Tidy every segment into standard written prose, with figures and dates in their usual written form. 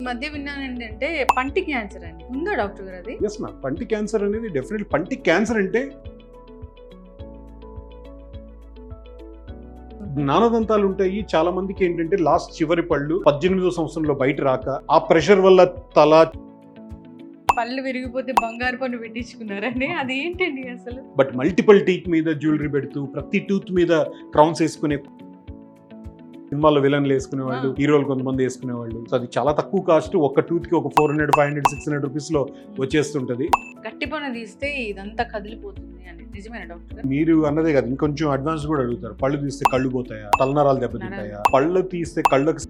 మధ్య విన్నాను ఏంటంటే పంటి క్యాన్సర్ అని ఉందా డాక్టర్ గారు? అది ఎస్ మ్యామ్, పంటి క్యాన్సర్ అనేది డెఫినెట్లీ. పంటి క్యాన్సర్ అంటే జ్ఞానదంతాలు ఉంటాయి. చాలా మందికి ఏంటంటే లాస్ట్ చివరి పళ్ళు 18వ సంవత్సరంలో బయట రాక ఆ ప్రెషర్ వల్ల తల పళ్ళు విరిగిపోతే బంగారు పన్ను పెట్టించుకున్నారని, అది ఏంటండి అసలు? బట్ మల్టిపుల్ టీత్ మీద జ్యువెలరీ పెడుతూ ప్రతి టూత్ మీద క్రౌన్స్ వేసుకునే సినిమాలో విలన్లు వేసుకునేవాళ్ళు, హీరోలు కొంతమంది వేసుకునేవాళ్ళు. సో అది చాలా తక్కువ కాస్ట్. ఒక టూత్ కి ఒక 400, 500, 600 రూపీస్ లో వచ్చేస్తుంటది. గట్టి పన్ను తీస్తే ఇదంతా కదిలిపోతుంది అని నిజమేనా డాక్టర్ గారు? మీరు అన్నదే కదా, ఇంకొంచెం అడ్వాన్స్ కూడా అడుగుతారు. పళ్ళు తీస్తే కళ్ళు పోతాయా, తలనరాలు దెబ్బతింటాయా, పళ్ళు తీస్తే కళ్ళకు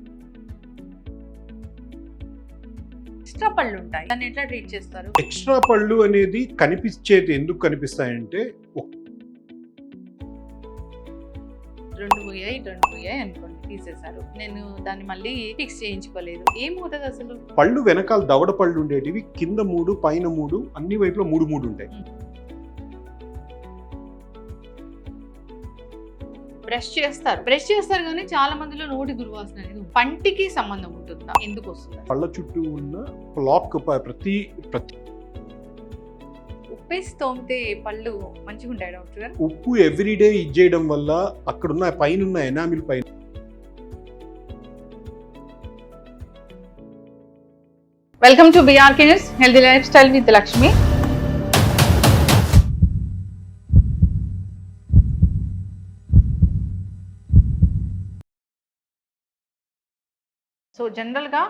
ఎక్స్ట్రా పళ్ళు ఉంటాయి, దాన్ని ఎట్లా ట్రీట్ చేస్తారు? ఎక్స్ట్రా పళ్ళు అనేది కనిపించేది ఎందుకు కనిపిస్తాయంటే, రెండు పోయాయి అనుకోండి, తీసేశారు, నేను దాన్ని మళ్ళీ ఫిక్స్ చేయించుకోలేదు, ఏమవుతుంది అసలు? పళ్ళు వెనకాల దవడ పళ్ళు ఉండేటివి కింద 3 పైన 3 అన్ని వైపులో 3 ఉంటాయి. బ్రష్ చేస్తారు కానీ చాలా మందిలో నోటి దుర్వాసన అనేది పంటికి సంబంధం ఉంటుందా, ఎందుకు వస్తుంది? పళ్ళ చుట్టూ ఉన్న ప్లాక్ ప్రతి ఉప్పేసి తోమితే పళ్ళు మంచిగా ఉంటాయి డాక్టర్ గారు? ఉప్పు ఎవ్రీడే ఇచ్చేయడం వల్ల అక్కడున్న పైన ఎనామిల్ పైన welcome to BRK news healthy life style with Lakshmi. So జనరల్గా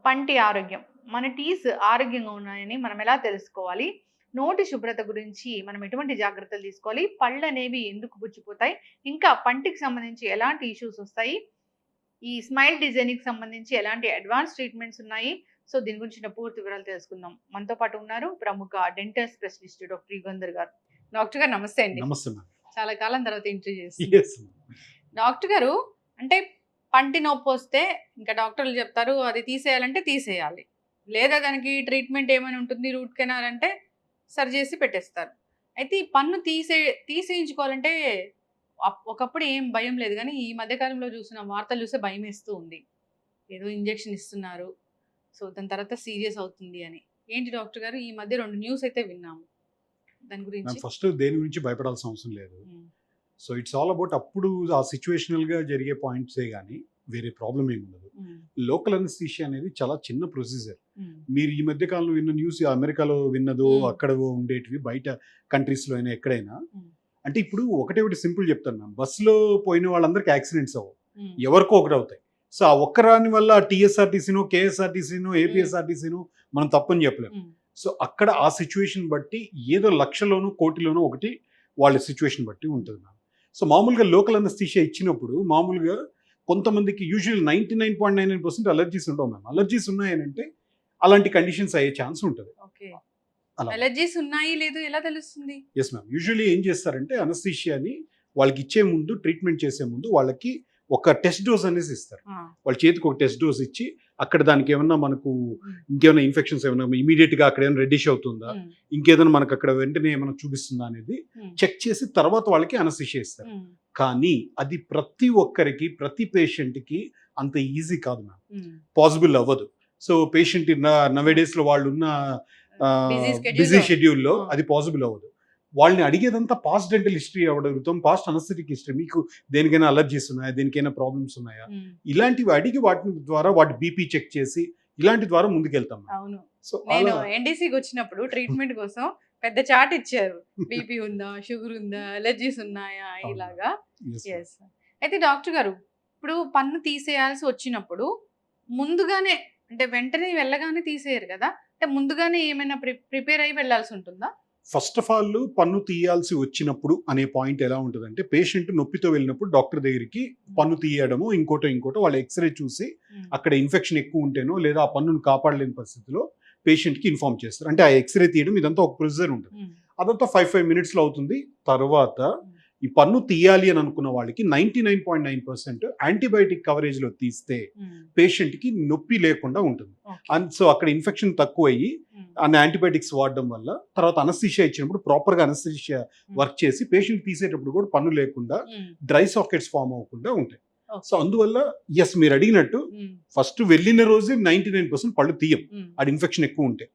పంటి ఆరోగ్యం, మన టీస్ ఆరోగ్యంగా ఉన్నాయని మనం ఎలా తెలుసుకోవాలి, నోటి శుభ్రత గురించి మనం ఎటువంటి జాగ్రత్తలు తీసుకోవాలి, పళ్ళు అనేవి ఎందుకు పుచ్చిపోతాయి, ఇంకా పంటికి సంబంధించి ఎలాంటి ఇష్యూస్ వస్తాయి, ఈ స్మైల్ డిజైనింగ్కి సంబంధించి ఎలాంటి అడ్వాన్స్ ట్రీట్మెంట్స్ ఉన్నాయి, సో దీని గురించి పూర్తి వివరాలు తెలుసుకుందాం. మనతో పాటు ఉన్నారు ప్రముఖ డెంటల్ స్పెషలిస్ట్ డాక్టర్ యుగంధర్ గారు. డాక్టర్ గారు నమస్తే అండి. నమస్తే. చాలా కాలం తర్వాత ఇంటర్వ్యూ చేస్తాను. డాక్టర్ గారు, అంటే పంటి నొప్పి వస్తే ఇంకా డాక్టర్లు చెప్తారు అది తీసేయాలంటే తీసేయాలి, లేదా దానికి ట్రీట్మెంట్ ఏమైనా ఉంటుంది, రూట్ కెనాల్ అంటే సరి చేసి పెట్టేస్తారు. అయితే ఈ పన్ను తీసేయించుకోవాలంటే ఒకప్పుడు ఏం భయం లేదు, కానీ ఈ మధ్యకాలంలో చూసిన వార్తలు చూస్తే భయం వేస్తూ ఉంది. ఏదో ఇంజెక్షన్ ఇస్తున్నారు, సో దాని తర్వాత సీరియస్ అవుతుంది అని. ఏంటి డాక్టర్ గారు, ఈ మధ్య 2 న్యూస్ అయితే విన్నాము, దాని గురించి? ఫస్ట్ దేని గురించి భయపడాల్సిన అవసరం లేదు. సో ఇట్స్ ఆల్ అబౌట్ అప్పుడు ఆ సిచ్యువేషనల్ గా జరిగే పాయింట్సే కానీ వేరే ప్రాబ్లం ఏమి ఉండదు. లోకల్ అనస్థీషియా అనేది చాలా చిన్న ప్రొసీజర్. మీరు ఈ మధ్య కాలంలో విన్న న్యూస్ అమెరికాలో విన్నదో అక్కడ ఉండేటివి బయట కంట్రీస్ లో అయినా ఎక్కడైనా, అంటే ఇప్పుడు ఒకటి సింపుల్ చెప్తాను మ్యామ్, బస్సులో పోయిన వాళ్ళందరికీ యాక్సిడెంట్స్ అవ్వవు, ఎవరికో ఒకటి అవుతాయి. సో ఆ ఒక్కరాని వల్ల టీఎస్ఆర్టీసీనో కేఎస్ఆర్టీసీనో ఏపీఎస్ఆర్టీసీనో మనం తప్పని చెప్పలేము. సో అక్కడ ఆ సిచ్యువేషన్ బట్టి ఏదో లక్షలోనో కోటిలోనో ఒకటి వాళ్ళ సిచ్యువేషన్ బట్టి ఉంటుంది మ్యామ్. సో మామూలుగా లోకల్ అనస్థీషియా ఇచ్చినప్పుడు మామూలుగా కొంతమందికి యూజువల్ 99.99% అలర్జీస్ ఉండవు మ్యామ్. అలర్జీస్ ఉన్నాయనంటే అలాంటి కండిషన్స్ అయ్యే ఛాన్స్ ఉంటుంది. అలర్జీస్ ఉన్నాయి లేదు ఎలా తెలుస్తుంది? ఎస్ మ్యామ్, యూజువల్లీ ఏం చేస్తారంటే అనస్థీషియాని వాళ్ళకి ఇచ్చే ముందు, ట్రీట్మెంట్ చేసే ముందు వాళ్ళకి ఒక టెస్ట్ డోస్ అనేసి ఇస్తారు. వాళ్ళ చేతికి ఒక టెస్ట్ డోస్ ఇచ్చి అక్కడ దానికి ఏమన్నా మనకు ఇంకేమైనా ఇన్ఫెక్షన్స్ ఏమైనా ఇమీడియట్ గా అక్కడ ఏమైనా రెడ్డిష్ అవుతుందా, ఇంకేదైనా మనకు అక్కడ వెంటనే ఏమైనా చూపిస్తుందా అనేది చెక్ చేసి తర్వాత వాళ్ళకి అనస్థీషియా ఇస్తారు. కానీ అది ప్రతి ఒక్కరికి, ప్రతి పేషెంట్కి అంత ఈజీ కాదు మ్యామ్, పాసిబుల్ అవ్వదు. సో పేషెంట్ నవేడేస్ లో వాళ్ళు ఉన్న బిజీ షెడ్యూల్లో అది పాసిబుల్ అవ్వదు. వాళ్ళని అడిగేదంతా పాస్ట్ డెంటల్ హిస్టరీ అడుగుతాం, పాస్ట్ అనస్థెటిక్ హిస్టరీ, మీకు దేనికైనా అలర్జీస్ ఉన్నాయా, దేనికైనా ప్రాబ్లమ్స్ ఉన్నాయా, ఇలాంటివి అడిగి వాటి ద్వారా వాటి బీపీ చెక్ చేసి ఇలాంటి ద్వారా ముందుకెళ్తాం. అవును, సో నేను ఎన్డీసీకి వచ్చినప్పుడు ట్రీట్మెంట్ కోసం పెద్ద చార్ట్ ఇచ్చారు, బీపీ ఉందా, షుగర్ ఉందా, అలర్జీస్ ఉన్నాయా, ఇలాగా. అయితే డాక్టర్ గారు, ఇప్పుడు పన్ను తీసేయాల్సి వచ్చినప్పుడు ముందుగానే, అంటే వెంటనే వెళ్ళగానే తీసేయరు కదా, అంటే ముందుగానే ఏమైనా ప్రిపేర్ అయ్యి వెళ్ళాల్సి ఉంటుందా? ఫస్ట్ ఆఫ్ ఆల్ పన్ను తీయాల్సి వచ్చినప్పుడు అనే పాయింట్ ఎలా ఉంటుందంటే, పేషెంట్ నొప్పితో వెళ్ళినప్పుడు డాక్టర్ దగ్గరికి పన్ను తీయడము ఇంకోటో వాళ్ళు ఎక్స్రే చూసి అక్కడ ఇన్ఫెక్షన్ ఎక్కువ ఉంటేనో లేదా ఆ పన్నును కాపాడలేని పరిస్థితిలో పేషెంట్కి ఇన్ఫార్మ్ చేస్తారు. అంటే ఆ ఎక్స్రే తీయడం ఇదంతా ఒక ప్రొసీజర్ ఉంటుంది, అదంతా 5 minutesలో అవుతుంది. తర్వాత ఈ పన్ను తీయాలి అని అనుకున్న వాళ్ళకి 99.9% యాంటీబయాటిక్ కవరేజ్లో తీస్తే పేషెంట్కి నొప్పి లేకుండా ఉంటుంది. సో అక్కడ ఇన్ఫెక్షన్ తక్కువ అయ్యి అన్ని యాంటీబయాటిక్స్ వాడడం వల్ల తర్వాత అనస్థీషియా ఇచ్చినప్పుడు ప్రాపర్గా అనస్థీషియా వర్క్ చేసి పేషెంట్ తీసేటప్పుడు కూడా పన్ను లేకుండా డ్రై సాకెట్స్ ఫామ్ అవ్వకుండా ఉంటాయి. సో అందువల్ల ఎస్ మీరు అడిగినట్టు ఫస్ట్ వెళ్ళిన రోజే 99% పళ్ళు తీయం అది ఇన్ఫెక్షన్ ఎక్కువ ఉంటే.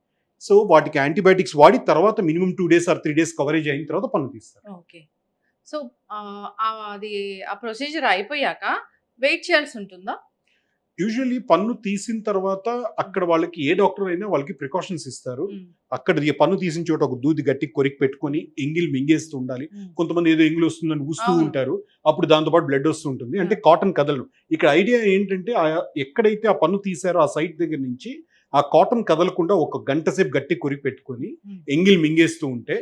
సో వాటికి యాంటీబయాటిక్స్ వాడి తర్వాత minimum 2 days or 3 days coverage అయిన తర్వాత పన్ను తీస్తారు. ఓకే. సో అది ఆ ప్రొసీజర్ అయిపోయాక వెయిట్ చేయాల్సి ఉంటుందా? యూజువల్లీ పన్ను తీసిన తర్వాత అక్కడ వాళ్ళకి ఏ డాక్టర్ అయినా వాళ్ళకి ప్రికాషన్స్ ఇస్తారు. అక్కడ పన్ను తీసిన చోట ఒక దూది గట్టి కొరికి పెట్టుకొని ఎంగిల్ మింగేస్తూ ఉండాలి. కొంతమంది ఏదో ఎంగిల్ వస్తుందని ఊస్తూ ఉంటారు, అప్పుడు దాంతోపాటు బ్లడ్ వస్తూ ఉంటుంది, అంటే కాటన్ కదలరు. ఇక్కడ ఐడియా ఏంటంటే ఎక్కడైతే ఆ పన్ను తీసారో ఆ సైట్ దగ్గర నుంచి ఆ కాటన్ కదలకుండా ఒక గంట సేపు గట్టి కొరికి పెట్టుకొని ఎంగిల్ మింగేస్తూ ఉంటే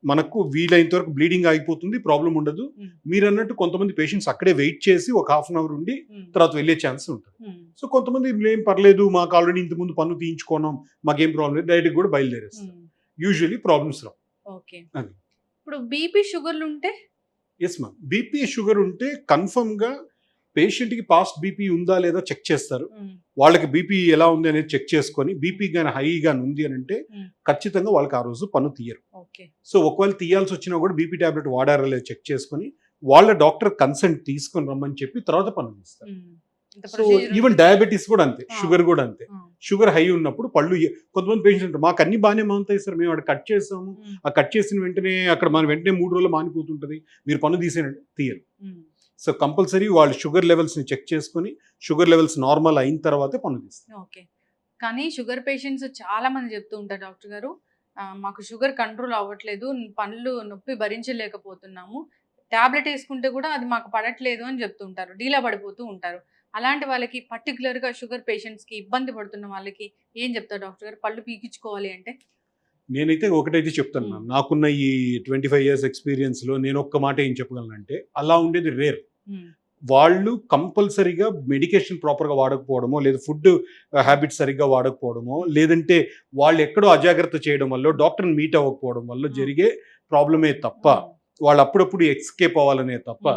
మనకు వీలైనంత వరకు బ్లీడింగ్ ఆగిపోతుంది, ప్రాబ్లం ఉండదు. మీరు అన్నట్టు కొంతమంది పేషెంట్స్ అక్కడే వెయిట్ చేసి ఒక ½ hour ఉండి తర్వాత వెళ్ళే ఛాన్స్ ఉంటుంది. సో కొంతమంది ఏం పర్లేదు, మాకు ఆల్రెడీ ఇంతకుముందు పన్ను తీయించుకోవడం, మాకేం ప్రాబ్లం లేదు, డైరెక్ట్ కూడా బయలుదేరేస్తారు. యూజువల్లీ ప్రాబ్లమ్స్ రావు. ఓకే. అది ఇప్పుడు బీపీ షుగర్లు ఉంటే? ఎస్ మ్యామ్, బీపీ షుగర్ ఉంటే కన్ఫర్మ్ గా పేషెంట్ కి పాస్ట్ బీపీ ఉందా లేదా చెక్ చేస్తారు. వాళ్ళకి బీపీ ఎలా ఉంది అనేది చెక్ చేసుకొని బీపీ గానీ హై గానీ ఉంది అని అంటే ఖచ్చితంగా వాళ్ళకి ఆ రోజు పన్ను తీయరు. సో ఒకవేళ తీయాల్సి వచ్చినా కూడా బీపీ టాబ్లెట్ వాడారా లేదా చెక్ చేసుకొని వాళ్ళ డాక్టర్ కన్సెంట్ తీసుకొని రమ్మని చెప్పి తర్వాత పన్ను తీస్తారు. సో ఈవెన్ డయాబెటీస్ కూడా అంతే, షుగర్ కూడా అంతే. షుగర్ హై ఉన్నప్పుడు పళ్ళు కొంతమంది పేషెంట్స్ ఉంటారు, మాకు అన్ని బాగానే మానుతాయి సార్, మేము అక్కడ కట్ చేస్తాము, ఆ కట్ చేసిన వెంటనే అక్కడ మన వెంటనే 3 రోజులు మానిపోతుంటది, మీరు పన్ను తీయరు. సో కంపల్సరీ వాళ్ళు షుగర్ లెవెల్స్ని చెక్ చేసుకొని షుగర్ లెవెల్స్ నార్మల్ అయిన తర్వాతే పన్ను తీస్తారు. ఓకే. కానీ షుగర్ పేషెంట్స్ చాలా మంది చెప్తూ ఉంటారు, డాక్టర్ గారు మాకు షుగర్ కంట్రోల్ అవ్వట్లేదు, పళ్ళు నొప్పి భరించలేకపోతున్నాము, టాబ్లెట్ వేసుకుంటే కూడా అది మాకు పడట్లేదు అని చెప్తుంటారు, డీలా పడిపోతూ ఉంటారు. అలాంటి వాళ్ళకి పర్టికులర్గా షుగర్ పేషెంట్స్కి ఇబ్బంది పడుతున్న వాళ్ళకి ఏం చెప్తారు డాక్టర్ గారు పళ్ళు పీకించుకోవాలి అంటే? నేనైతే ఒకటైతే చెప్తాను మ్యామ్, నాకున్న ఈ 25 years ఎక్స్పీరియన్స్లో నేను ఒక్క మాట ఏం చెప్పగలనంటే అలా ఉండేది రేర్. వాళ్ళు కంపల్సరీగా మెడికేషన్ ప్రాపర్గా వాడకపోవడమో, లేదా ఫుడ్ హ్యాబిట్స్ సరిగ్గా వాడకపోవడమో, లేదంటే వాళ్ళు ఎక్కడో అజాగ్రత్త చేయడం వల్ల డాక్టర్ని మీట్ అవ్వకపోవడం వల్ల జరిగే ప్రాబ్లమే తప్ప, వాళ్ళు అప్పుడప్పుడు ఎస్కేప్ అవ్వాలనే తప్ప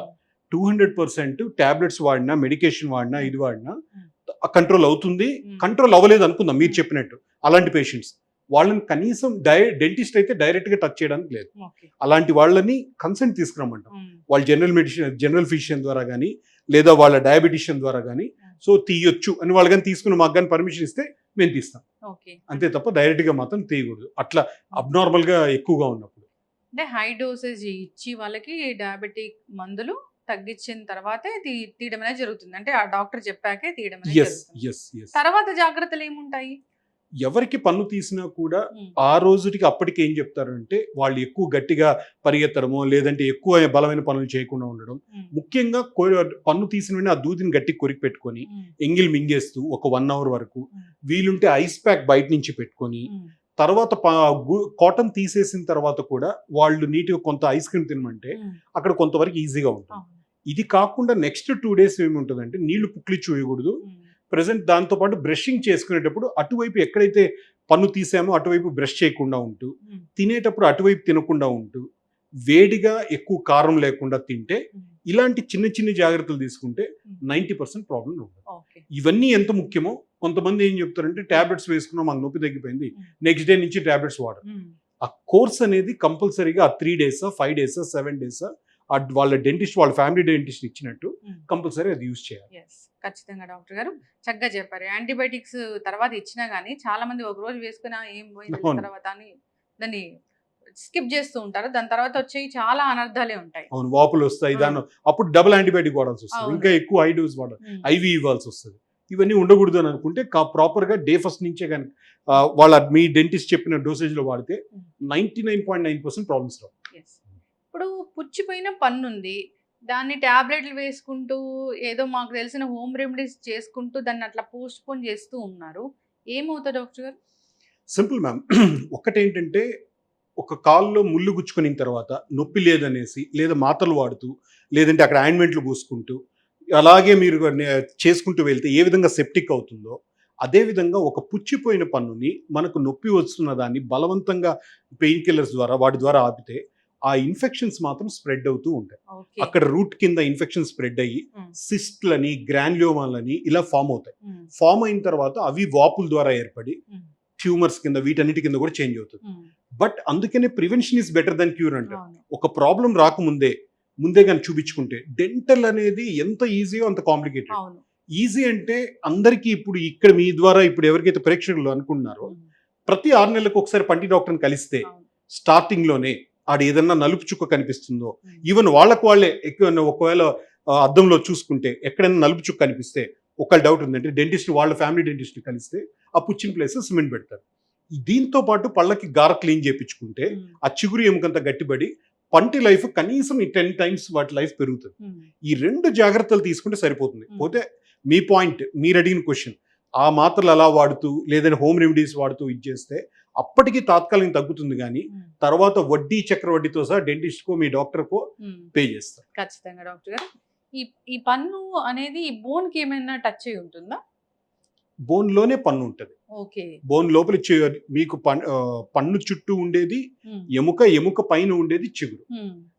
200% ట్యాబ్లెట్స్ వాడినా, మెడికేషన్ వాడినా, ఇది వాడినా కంట్రోల్ అవుతుంది. కంట్రోల్ అవ్వలేదు అనుకుందాం మీరు చెప్పినట్టు, అలాంటి పేషెంట్స్ వాళ్ళని కనీసం డెంటిస్ట్ అయితే డైరెక్ట్గా టచ్ చేయడానికి లేదు. అలాంటి వాళ్ళని కన్సెంట్ తీసుకురమ్మంటాం. వాళ్ళు జనరల్ ఫిజిషియన్ ద్వారా కానీ, లేదా వాళ్ళ డయాబెటిషియన్ ద్వారా కానీ సో తీయొచ్చు అని వాళ్ళు కానీ తీసుకుని మాకు కానీ పర్మిషన్ ఇస్తే మేము తీస్తాం, అంతే తప్ప డైరెక్ట్గా మాత్రం తీయకూడదు, అట్లా అబ్నార్మల్గా ఎక్కువగా ఉన్నప్పుడు. అంటే హై డోసేజ్ ఇచ్చి వాళ్ళకి డయాబెటిక్ మందులు తగ్గించిన తర్వాతే తీయడం అనేది జరుగుతుంది, అంటే ఆ డాక్టర్ చెప్పాకే తీయడం అనేది జరుగుతుంది. తర్వాత జాగ్రత్తలు ఏముంటాయి? ఎవరికి పన్ను తీసినా కూడా ఆ రోజుకి అప్పటికి ఏం చెప్తారంటే వాళ్ళు ఎక్కువ గట్టిగా పరిగెత్తడమో, లేదంటే ఎక్కువ బలమైన పనులు చేయకుండా ఉండడం. ముఖ్యంగా పన్ను తీసిన వెంటనే ఆ దూదిని గట్టి కొరికి పెట్టుకొని ఎంగిల్ మింగేస్తూ ఒక 1 hour వరకు, వీలుంటే ఐస్ ప్యాక్ బయట నుంచి పెట్టుకొని, తర్వాత కాటన్ తీసేసిన తర్వాత కూడా వాళ్ళు నీట్గా కొంత ఐస్ క్రీమ్ తినమంటే అక్కడ కొంతవరకు ఈజీగా ఉంటుంది. ఇది కాకుండా నెక్స్ట్ 2 days ఏముంటుందంటే నీళ్లు పుక్కిలిచ్చి వేయకూడదు. ప్రెసెంట్ దాంతోపాటు బ్రషింగ్ చేసుకునేటప్పుడు అటువైపు ఎక్కడైతే పన్ను తీసామో అటువైపు బ్రష్ చేయకుండా ఉంటూ, తినేటప్పుడు అటువైపు తినకుండా ఉంటూ, వేడిగా ఎక్కువ కారం లేకుండా తింటే, ఇలాంటి చిన్న చిన్న జాగ్రత్తలు తీసుకుంటే 90% ప్రాబ్లం ఉంటుంది. ఇవన్నీ ఎంత ముఖ్యమో కొంతమంది ఏం చెప్తారంటే టాబ్లెట్స్ వేసుకున్నాం, మాకు నొప్పి తగ్గిపోయింది, నెక్స్ట్ డే నుంచి టాబ్లెట్స్ వాడరు. ఆ కోర్స్ అనేది కంపల్సరీగా 3 days, 5 days, 7 days వాళ్ళ డెంటిస్ట్, వాళ్ళ ఫ్యామిలీ డెంటిస్ట్ ఇచ్చినట్టు కంపల్సరీ అది యూజ్ చేయాలి. ఖచ్చితంగా డాక్టర్ గారు చక్కగా చెప్పారు. యాంటీబయాటిక్స్ తర్వాత ఇచ్చినా కానీ చాలా మంది ఒక రోజు వేసుకున్నా ఏం పోయిన తర్వాత అని దాన్ని స్కిప్ చేస్తూ ఉంటారు, దాని తర్వాత వచ్చేవి చాలా అనర్థాలే ఉంటాయి. అవును, వాపులు వస్తాయి, దాని అప్పుడు డబుల్ యాంటీబయాటిక్ వాడాల్సి వస్తుంది, ఇంకా ఎక్కువ హై డోస్ వాడాలి, ఐవి ఇవ్వాల్సి వస్తుంది. ఇవన్నీ ఉండకూడదు అని అనుకుంటే ప్రాపర్గా డే ఫస్ట్ నుంచే కానీ వాళ్ళ మీ డెంటిస్ట్ చెప్పిన డోసేజ్లో వాడితే 99.9% ప్రాబ్లమ్స్ రావు. ఇప్పుడు పుచ్చిపోయిన పన్ను ఉంది, దాన్ని ట్యాబ్లెట్లు వేసుకుంటూ ఏదో మాకు తెలిసిన హోమ్ రెమెడీస్ చేసుకుంటూ దాన్ని అట్లా పోస్ట్ పోన్ చేస్తూ ఉన్నారు, ఏమవుతుంది డాక్టర్ గారు? సింపుల్ మ్యామ్, ఒకటేంటంటే ఒక కాల్లో ముళ్ళు గుచ్చుకున్న తర్వాత నొప్పి లేదనేసి, లేదా మాత్రలు వాడుతూ, లేదంటే అక్కడ ఆయింట్మెంట్లు పూసుకుంటూ అలాగే మీరు చేసుకుంటూ వెళ్తే ఏ విధంగా సెప్టిక్ అవుతుందో, అదేవిధంగా ఒక పుచ్చిపోయిన పన్నుని మనకు నొప్పి వస్తున్న దాన్ని బలవంతంగా పెయిన్ కిల్లర్స్ ద్వారా వాటి ద్వారా ఆపితే ఆ ఇన్ఫెక్షన్స్ మాత్రం స్ప్రెడ్ అవుతూ ఉంటాయి. అక్కడ రూట్ కింద ఇన్ఫెక్షన్ స్ప్రెడ్ అయ్యి సిస్ట్లని, గ్రాన్యులోమాలని ఇలా ఫామ్ అవుతాయి. ఫామ్ అయిన తర్వాత అవి వాపుల ద్వారా ఏర్పడి ట్యూమర్స్ కింద, వీటన్నిటి కింద కూడా చేంజ్ అవుతుంది. బట్ అందుకనే prevention is better then cure అంటారు. ఒక ప్రాబ్లం రాకముందే ముందే కానీ చూపించుకుంటే, డెంటల్ అనేది ఎంత ఈజీయో అంత కాంప్లికేటెడ్. అవును. ఈజీ అంటే అందరికీ ఇప్పుడు ఇక్కడ మీ ద్వారా ఇప్పుడు ఎవరికైతే ప్రేక్షకులు అనుకుంటున్నారో, ప్రతి 6 నెలలకు ఒకసారి పంటి డాక్టర్ని కలిస్తే అవును. స్టార్టింగ్లోనే ఆడ ఏదన్నా నలుపు చుక్క కనిపిస్తుందో, ఈవెన్ వాళ్ళకు వాళ్ళే ఎక్కువ ఒకవేళ అద్దంలో చూసుకుంటే ఎక్కడైనా నలుపు చుక్క కనిపిస్తే ఒక డౌట్ ఉందంటే డెంటిస్ట్ వాళ్ళ ఫ్యామిలీ డెంటిస్ట్ కలిస్తే ఆ పుచ్చిన ప్లేస్ సిమెంట్ పెడతారు. దీంతో పాటు పళ్ళకి గార క్లీన్ చేయించుకుంటే ఆ చిగురు ఎముకంత గట్టిపడి పంటి లైఫ్ కనీసం 10 టైమ్స్ వాటి లైఫ్ పెరుగుతుంది. ఈ 2 జాగ్రత్తలు తీసుకుంటే సరిపోతుంది. పోతే మీ పాయింట్, మీరు అడిగిన క్వశ్చన్, ఆ మాత్రలు అలా వాడుతూ లేదంటే హోమ్ రెమెడీస్ వాడుతూ ఇచ్చేస్తే అప్పటికి తాత్కాలికంగా తగ్గుతుంది, కానీ తర్వాత వడ్డీ చక్రవడ్డీతో సహా డెంటిస్ట్కో మీ డాక్టర్కో పే చేస్తారు. ఖచ్చితంగా డాక్టర్ గారు. ఈ పన్ను అనేది ఈ బోన్కి ఏమైనా టచ్ అయి ఉంటుందా? బోన్లోనే పన్ను ఉంటుంది. ఓకే. బోన్ లోపల మీకు పన్ను చుట్టూ ఉండేది ఎముక, ఎముక పైన ఉండేది చిగురు.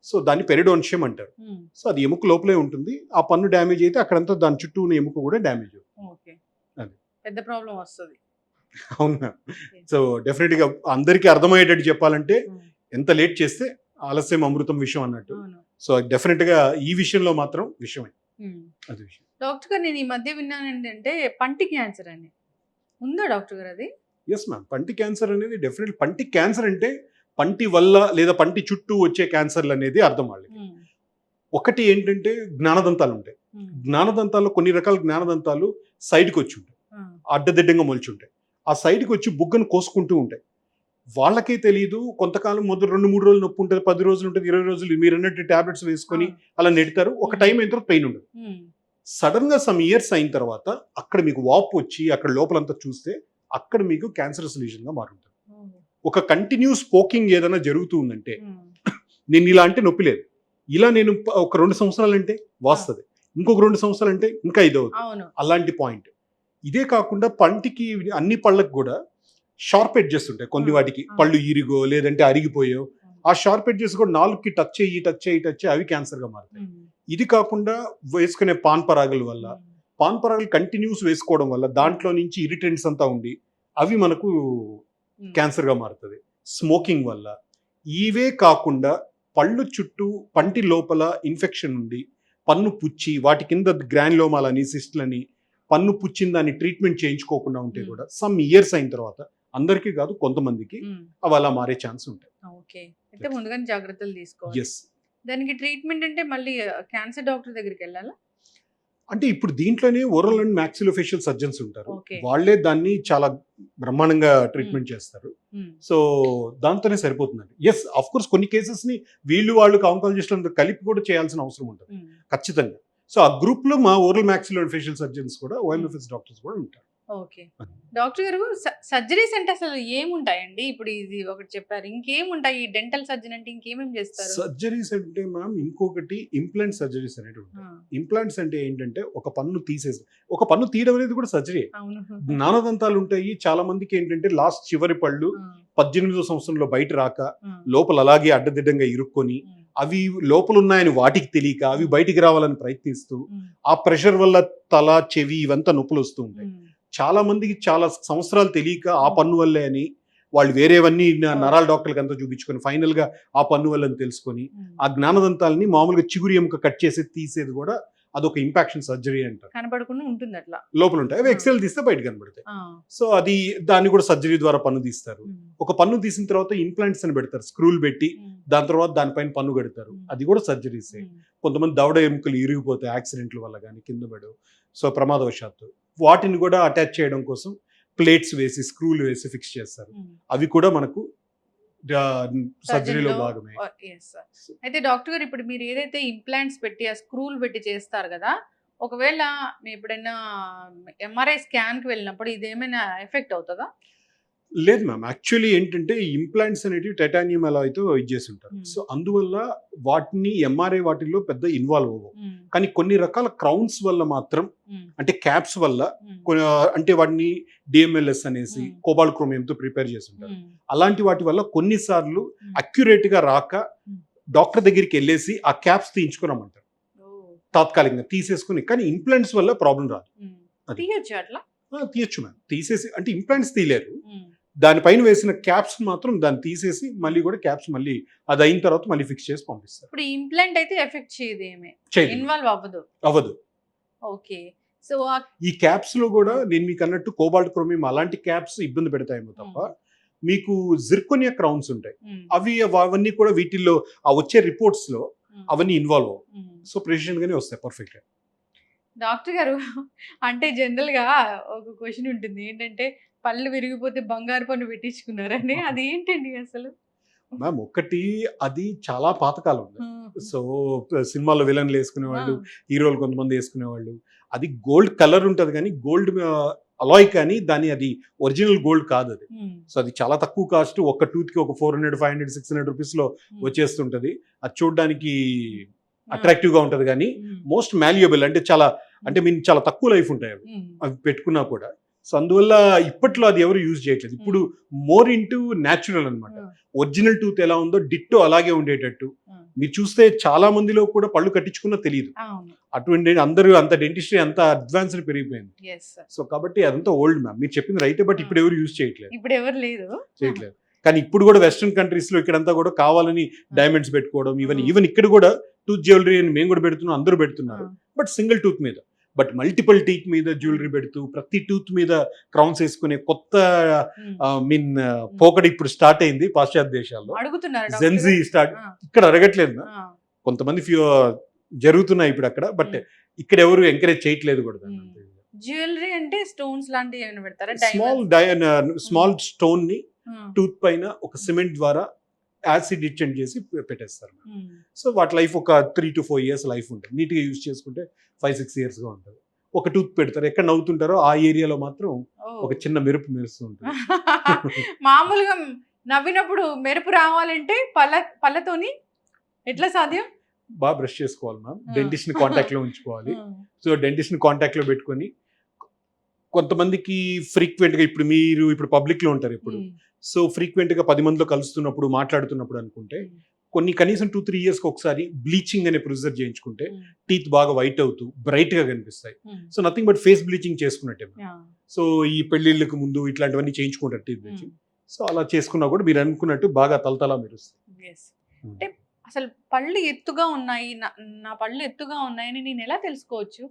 సో దాన్ని పెరిడోన్షియం అంటారు. సో అది ఎముక లోపలే ఉంటుంది. ఆ పన్ను డ్యామేజ్ అయితే అక్కడంతా దాని చుట్టూ ఉన్న ఎముక కూడా డ్యామేజ్ అవుతుంది. ఓకే. పెద్ద ప్రాబ్లం వస్తుంది. అవునా? సో డెఫినెట్ గా అందరికీ అర్థమయ్యేటట్టు చెప్పాలంటే ఎంత లేట్ చేస్తే ఆలస్యం అమృతం విషయం అన్నట్టు. సో డెఫినెట్ గా ఈ విషయంలో మాత్రం విషయమే అది విషయం. డాక్టర్ గారు, నేను ఈ మధ్య విన్నాను ఏంటంటే పంటి క్యాన్సర్ అని ఉందా డాక్టర్ గారు? అది ఎస్ మ్యామ్. పంటి క్యాన్సర్ అనేది డెఫినెట్. పంటి క్యాన్సర్ అంటే పంటి వల్ల లేదా పంటి చుట్టూ వచ్చే క్యాన్సర్లు అనేది అర్థం వాళ్ళకి. ఒకటి ఏంటంటే జ్ఞానదంతాలు ఉంటాయి. జ్ఞానదంతాల్లో కొన్ని రకాల జ్ఞానదంతాలు సైడ్కి వచ్చి ఉంటాయి, అడ్డదిడ్డంగా మొలిచి ఉంటాయి. ఆ సైడ్కి వచ్చి బుగ్గను కోసుకుంటూ ఉంటాయి. వాళ్ళకే తెలియదు. కొంతకాలం మొదలు 2-3 రోజులు నొప్పి ఉంటుంది, 10 రోజులు ఉంటుంది, 20 రోజులు మీరు అన్నట్టు టాబ్లెట్స్ వేసుకొని అలా నెడతారు. ఒక టైం అయిన తర్వాత పెయిన్ ఉండదు. సడన్ గా సమ్ ఇయర్స్ అయిన తర్వాత అక్కడ మీకు వాపు వచ్చి అక్కడ లోపలంతా చూస్తే అక్కడ మీకు క్యాన్సరస్ లీజన్ గా మారుతుంది. ఒక కంటిన్యూస్ పోకింగ్ ఏదైనా జరుగుతూ ఉందంటే, నేను ఇలా అంటే నొప్పి లేదు, ఇలా నేను ఒక 2 సంవత్సరాలు అంటే వాస్తుంది, ఇంకొక 2 సంవత్సరాలు అంటే ఇంకా ఇదవుతుంది. అలాంటి పాయింట్. ఇదే కాకుండా పంటికి అన్ని పళ్ళకి కూడా షార్ప్ ఎడ్జెస్ ఉంటాయి. కొన్ని వాటికి పళ్ళు ఇరిగో లేదంటే అరిగిపోయో ఆ షార్ప్ ఎడ్జెస్ కూడా 4కి టచ్ అయ్యి అవి క్యాన్సర్ గా మారుతాయి. ఇది కాకుండా వేసుకునే పాన్ పరాగుల వల్ల, పాన్ పరాగులు కంటిన్యూస్ వేసుకోవడం వల్ల దాంట్లో నుంచి ఇరిటెంట్స్ అంతా ఉండి అవి మనకు క్యాన్సర్ గా మారుతుంది. స్మోకింగ్ వల్ల. ఇవే కాకుండా పళ్ళు చుట్టూ పంటి లోపల ఇన్ఫెక్షన్ ఉండి పన్ను పుచ్చి వాటి కింద గ్రాన్లోమాలని సిస్ట్లని పన్ను పుచ్చిన దాన్ని ట్రీట్మెంట్ చేయించుకోకుండా ఉంటే కూడా సమ్ ఇయర్స్ అయిన తర్వాత, అందరికీ కాదు కొంతమందికి అవి అలా మారే ఛాన్స్ ఉంటాయి. ఓకే. అయితే ముందుగానే జాగ్రత్తలు తీసుకోవాలి. దానికి ట్రీట్మెంట్ అంటే మళ్ళీ క్యాన్సర్ డాక్టర్ దగ్గరికి వెళ్ళాలా? అంటే ఇప్పుడు దీంట్లోనే ఓరల్ అండ్ మ్యాక్సిలోఫేషియల్ సర్జన్స్ ఉంటారు. వాళ్ళే దాన్ని చాలా బ్రహ్మాండంగా ట్రీట్మెంట్ చేస్తారు. సో దాంతోనే సరిపోతుందండి. ఎస్, ఆఫ్ కోర్స్ కొన్ని కేసెస్ ని వాళ్ళు ఆంకాలజిస్ట్ అంతా కలిపి కూడా చేయాల్సిన అవసరం ఉంటుంది ఖచ్చితంగా. సో ఆ గ్రూప్ లో మా ఓరల్ మ్యాక్సిలోఫేషియల్ సర్జన్స్ కూడా, ఓఎంఎఫ్ఎస్ డాక్టర్స్ కూడా ఉంటారు. ఓకే. డాక్టర్ గారు, సర్జరీస్ అంటే అసలు ఏముంటాయండి? ఇప్పుడు ఇది ఒకటి చెప్పారు, ఇంకేముంటాయి? డెంటల్ సర్జన్ అంటే ఇంకేమేమి చేస్తారు? సర్జరీస్ అంటే మ్యామ్ ఇంకొకటి ఇంప్లాంట్ సర్జరీస్ అనేవి ఉంటాయి. ఇంప్లాంట్స్ అంటే ఏంటంటే ఒక పన్ను తీయడం అనేది కూడా సర్జరీ. జ్ఞానదంతాలు ఉంటాయి. చాలా మందికి ఏంటంటే లాస్ట్ చివరి పళ్ళు 18వ సంవత్సరంలో బయట రాక లోపల అలాగే అడ్డదిడ్డంగా ఇరుక్కొని అవి లోపల ఉన్నాయని వాటికి తెలియక అవి బయటికి రావాలని ప్రయత్నిస్తూ ఆ ప్రెషర్ వల్ల తల, చెవి ఇవంతా నొప్పులు వస్తూ ఉంటాయి. చాలా మందికి చాలా సంవత్సరాలు తెలియక ఆ పన్ను వల్లే అని వాళ్ళు వేరేవన్నీ నరాల డాక్టర్కి అంతా చూపించుకొని ఫైనల్ గా ఆ పన్ను వల్ల అని తెలుసుకొని ఆ జ్ఞానదంతాలని మామూలుగా చిగురు ఎముక కట్ చేసి తీసేది కూడా అదొక ఇంపాక్షన్ సర్జరీ అంటారు. కనబడకుండా ఉంటుంది, అట్లా లోపల ఉంటాయి. అవి ఎక్సెల్ తీస్తే బయట కనబడతాయి. సో అది దాన్ని కూడా సర్జరీ ద్వారా పన్ను తీస్తారు. ఒక పన్ను తీసిన తర్వాత ఇంప్లాంట్స్ అని పెడతారు, స్క్రూలు పెట్టి దాని తర్వాత దానిపైన పన్ను కడతారు. అది కూడా సర్జరీసే. కొంతమంది దవడ ఎముకలు ఇరిగిపోతాయి యాక్సిడెంట్ల వల్ల కానీ కింద పడు, సో ప్రమాదవశాత్తు వాటిని కూడా అటాచ్ చేయడం కోసం ప్లేట్స్ వేసి స్క్రూలు వేసి ఫిక్స్ చేస్తారు. అవి కూడా మనకు సర్జరీలో భాగమే. అయితే డాక్టర్ గారు, ఇప్పుడు మీరు ఏదైతే ఇంప్లాంట్స్ పెట్టి ఆ స్క్రూలు పెట్టి చేస్తారు కదా, ఒకవేళ మీరు ఎప్పుడైనా ఎంఆర్ఐ స్కాన్ కి వెళ్ళినప్పుడు ఇది ఏమైనా ఎఫెక్ట్ అవుతుందా? లేదు మ్యామ్. యాక్చువల్లీ ఏంటంటే ఇంప్లాంట్స్ అనేటివి టైటానియం అలాయ్తో ఇచ్చేసి ఉంటారు. సో అందువల్ల వాటిని ఎంఆర్ఐ వాటిల్లో పెద్ద ఇన్వాల్వ్ అవ్వవు. కానీ కొన్ని రకాల క్రౌన్స్ వల్ల మాత్రం, అంటే క్యాప్స్ వల్ల, అంటే వాటిని డిఎంఎల్ఎస్ అనేసి కోబాల్ట్ క్రోమియంతో ప్రిపేర్ చేసి ఉంటారు. అలాంటి వాటి వల్ల కొన్నిసార్లు అక్యురేట్ గా రాక డాక్టర్ దగ్గరికి వెళ్ళేసి ఆ క్యాప్స్ తీయించుకున్నామంటారు తాత్కాలికంగా తీసేసుకుని. కానీ ఇంప్లాంట్స్ వల్ల ప్రాబ్లం రాదు. తీయొచ్చు అట్లా? తీయచ్చు మ్యామ్. తీసేసి అంటే ఇంప్లాంట్స్ తీయలేరు, దానిపైన వేసిన క్యాప్స్ మాత్రం దాన్ని తీసేసి మళ్ళీ కూడా క్యాప్స్ మళ్ళీ అది అయిన తర్వాత మళ్ళీ ఫిక్స్ చేసి పంపిస్తారు. ఇప్పుడు ఇంప్లాంట్ అయితే ఎఫెక్ట్ చేయదు, ఏమే చేయదు, ఇన్వాల్వ్ అవ్వదు. ఓకే. సో ఈ క్యాప్స్ లో కూడా నేను మీకు అన్నట్టు కోబాల్ట్ క్రోమియం అలాంటి క్యాప్స్ ఇబ్బంది పెడతాయేమో తప్ప మీకు జిర్కోనియా క్రౌన్స్ ఉంటాయి, అవన్నీ కూడా వీటిల్లో ఆ వచ్చే రిపోర్ట్స్ లో అవన్నీ ఇన్వాల్వ్ అవ్వవు. సో ప్రెసిషన్ గానే వస్తాయి పర్ఫెక్ట్ గా. డాక్టర్ గారు అంటే జనరల్ గా ఒక క్వశ్చన్ ఉంటుంది ఏంటంటే పళ్ళు విరిగిపోతే బంగారు పన్ను పెట్టించుకున్నారని, అది ఏంటండి అసలు? మ్యామ్ ఒకటి అది చాలా పాతకాలం ఉంది. సో సినిమాలో విలన్లు వేసుకునేవాళ్ళు, హీరోలు కొంతమంది వేసుకునేవాళ్ళు. అది గోల్డ్ కలర్ ఉంటుంది కానీ గోల్డ్ అలాయ్, కానీ అది ఒరిజినల్ గోల్డ్ కాదు అది. సో అది చాలా తక్కువ కాస్ట్, ఒక టూత్ కి ఒక 400, 500, 600 రూపీస్ లో వచ్చేస్తుంటది. అది చూడడానికి అట్రాక్టివ్ గా ఉంటది కానీ మోస్ట్ మాల్యుయబుల్ అంటే చాలా తక్కువ లైఫ్ ఉంటాయి అవి పెట్టుకున్నా కూడా. సో అందువల్ల ఇప్పట్లో అది ఎవరు యూజ్ చేయట్లేదు. ఇప్పుడు మోర్ ఇంటూ న్యాచురల్ అనమాట. ఒరిజినల్ టూత్ ఎలా ఉందో డిట్టో అలాగే ఉండేటట్టు మీరు చూస్తే చాలా మందిలో కూడా పళ్ళు కట్టించుకున్నా తెలియదు. అటువంటి అందరూ అంత డెంటిస్ట్రీ అంత అడ్వాన్స్డ్ పెరిగిపోయింది. సో కాబట్టి అదంతా ఓల్డ్ మ్యామ్, మీరు చెప్పింది రైట్. బట్ ఇప్పుడు ఎవరు యూజ్ చేయట్లేదు, చేయట్లేదు. కానీ ఇప్పుడు కూడా వెస్ట్రన్ కంట్రీస్ లో ఇక్కడంతా కూడా కావాలని డైమండ్స్ పెట్టుకోవడం, ఈవెన్ ఇక్కడ కూడా టూత్ జ్యువెలరీ అని మేము కూడా పెడుతున్నాం, అందరూ పెడుతున్నారు. బట్ సింగిల్ టూత్ మీద, బట్ మల్టిపుల్ టీత్ మీద జ్యువెలరీ పెడుతూ ప్రతి టూత్ మీద క్రౌన్స్ వేసుకునే కొత్త పోకడ ఇప్పుడు స్టార్ట్ అయింది పాశ్చాత్య దేశాల్లో. జెన్జీ స్టార్ట్, ఇక్కడ అడగట్లేదు కొంతమంది జరుగుతున్నాయి ఇప్పుడు అక్కడ, బట్ ఇక్కడ ఎవరు ఎంకరేజ్ చేయట్లేదు కూడా. జ్యువెలరీ అంటే స్టోన్స్ లాంటివి ఏమైనా పెడతారా? స్మాల్ స్టోన్ ని టూత్ పైన ఒక సిమెంట్ ద్వారా యాసిడ్ ఇచ్చెండ్ చేసి పెట్టేస్తారు. సో వాటి లైఫ్ ఒక 3 to 4 years లైఫ్ ఉంటుంది. నీట్ గా యూజ్ చేసుకుంటే 5-6 years గా ఉంటుంది. ఒక టూత్ పెడతారు, ఎక్కడ నవ్వుతుంటారో ఆ ఏరియాలో మాత్రం ఒక చిన్న మెరుపు మెరుస్తూ ఉంటుంది. మామూలుగా నవ్వినప్పుడు మెరుపు రావాలంటే పళ్ళతోని ఎట్లా సాధ్యం? బాగా బ్రష్ చేసుకోవాలి మ్యామ్, డెంటిస్ట్ ని కాంటాక్ట్ లో ఉంచుకోవాలి. సో డెంటిస్ట్ ని కాంటాక్ట్ లో పెట్టుకొని, కొంతమందికి ఫ్రీక్వెంట్ గా ఇప్పుడు పబ్లిక్ లో ఉంటారు ఇప్పుడు, సో ఫ్రీక్వెంట్ గా 10 మందిలో కలుస్తున్నప్పుడు మాట్లాడుతున్నప్పుడు అనుకుంటే కొన్ని కనీసం 2-3 years ఒకసారి బ్లీచింగ్ అనే ప్రొసీజర్ చేయించుకుంటే టీత్ బాగా వైట్ అవుతూ బ్రైట్ గా కనిపిస్తాయి. So nothing but face bleaching చేసుకున్నట్టే. సో ఈ పెళ్లిళ్ళకు ముందు ఇట్లాంటివన్నీ చేయించుకుంటారు టీత్ బ్లీచింగ్. సో అలా చేసుకున్నా కూడా మీరు అనుకున్నట్టు బాగా తలతలా మెరుస్తాయి. అంటే అసలు పళ్ళు ఎత్తుగా ఉన్నాయి, నా పళ్ళు ఎత్తుగా ఉన్నాయని నేను ఎలా తెలుసుకోవచ్చు?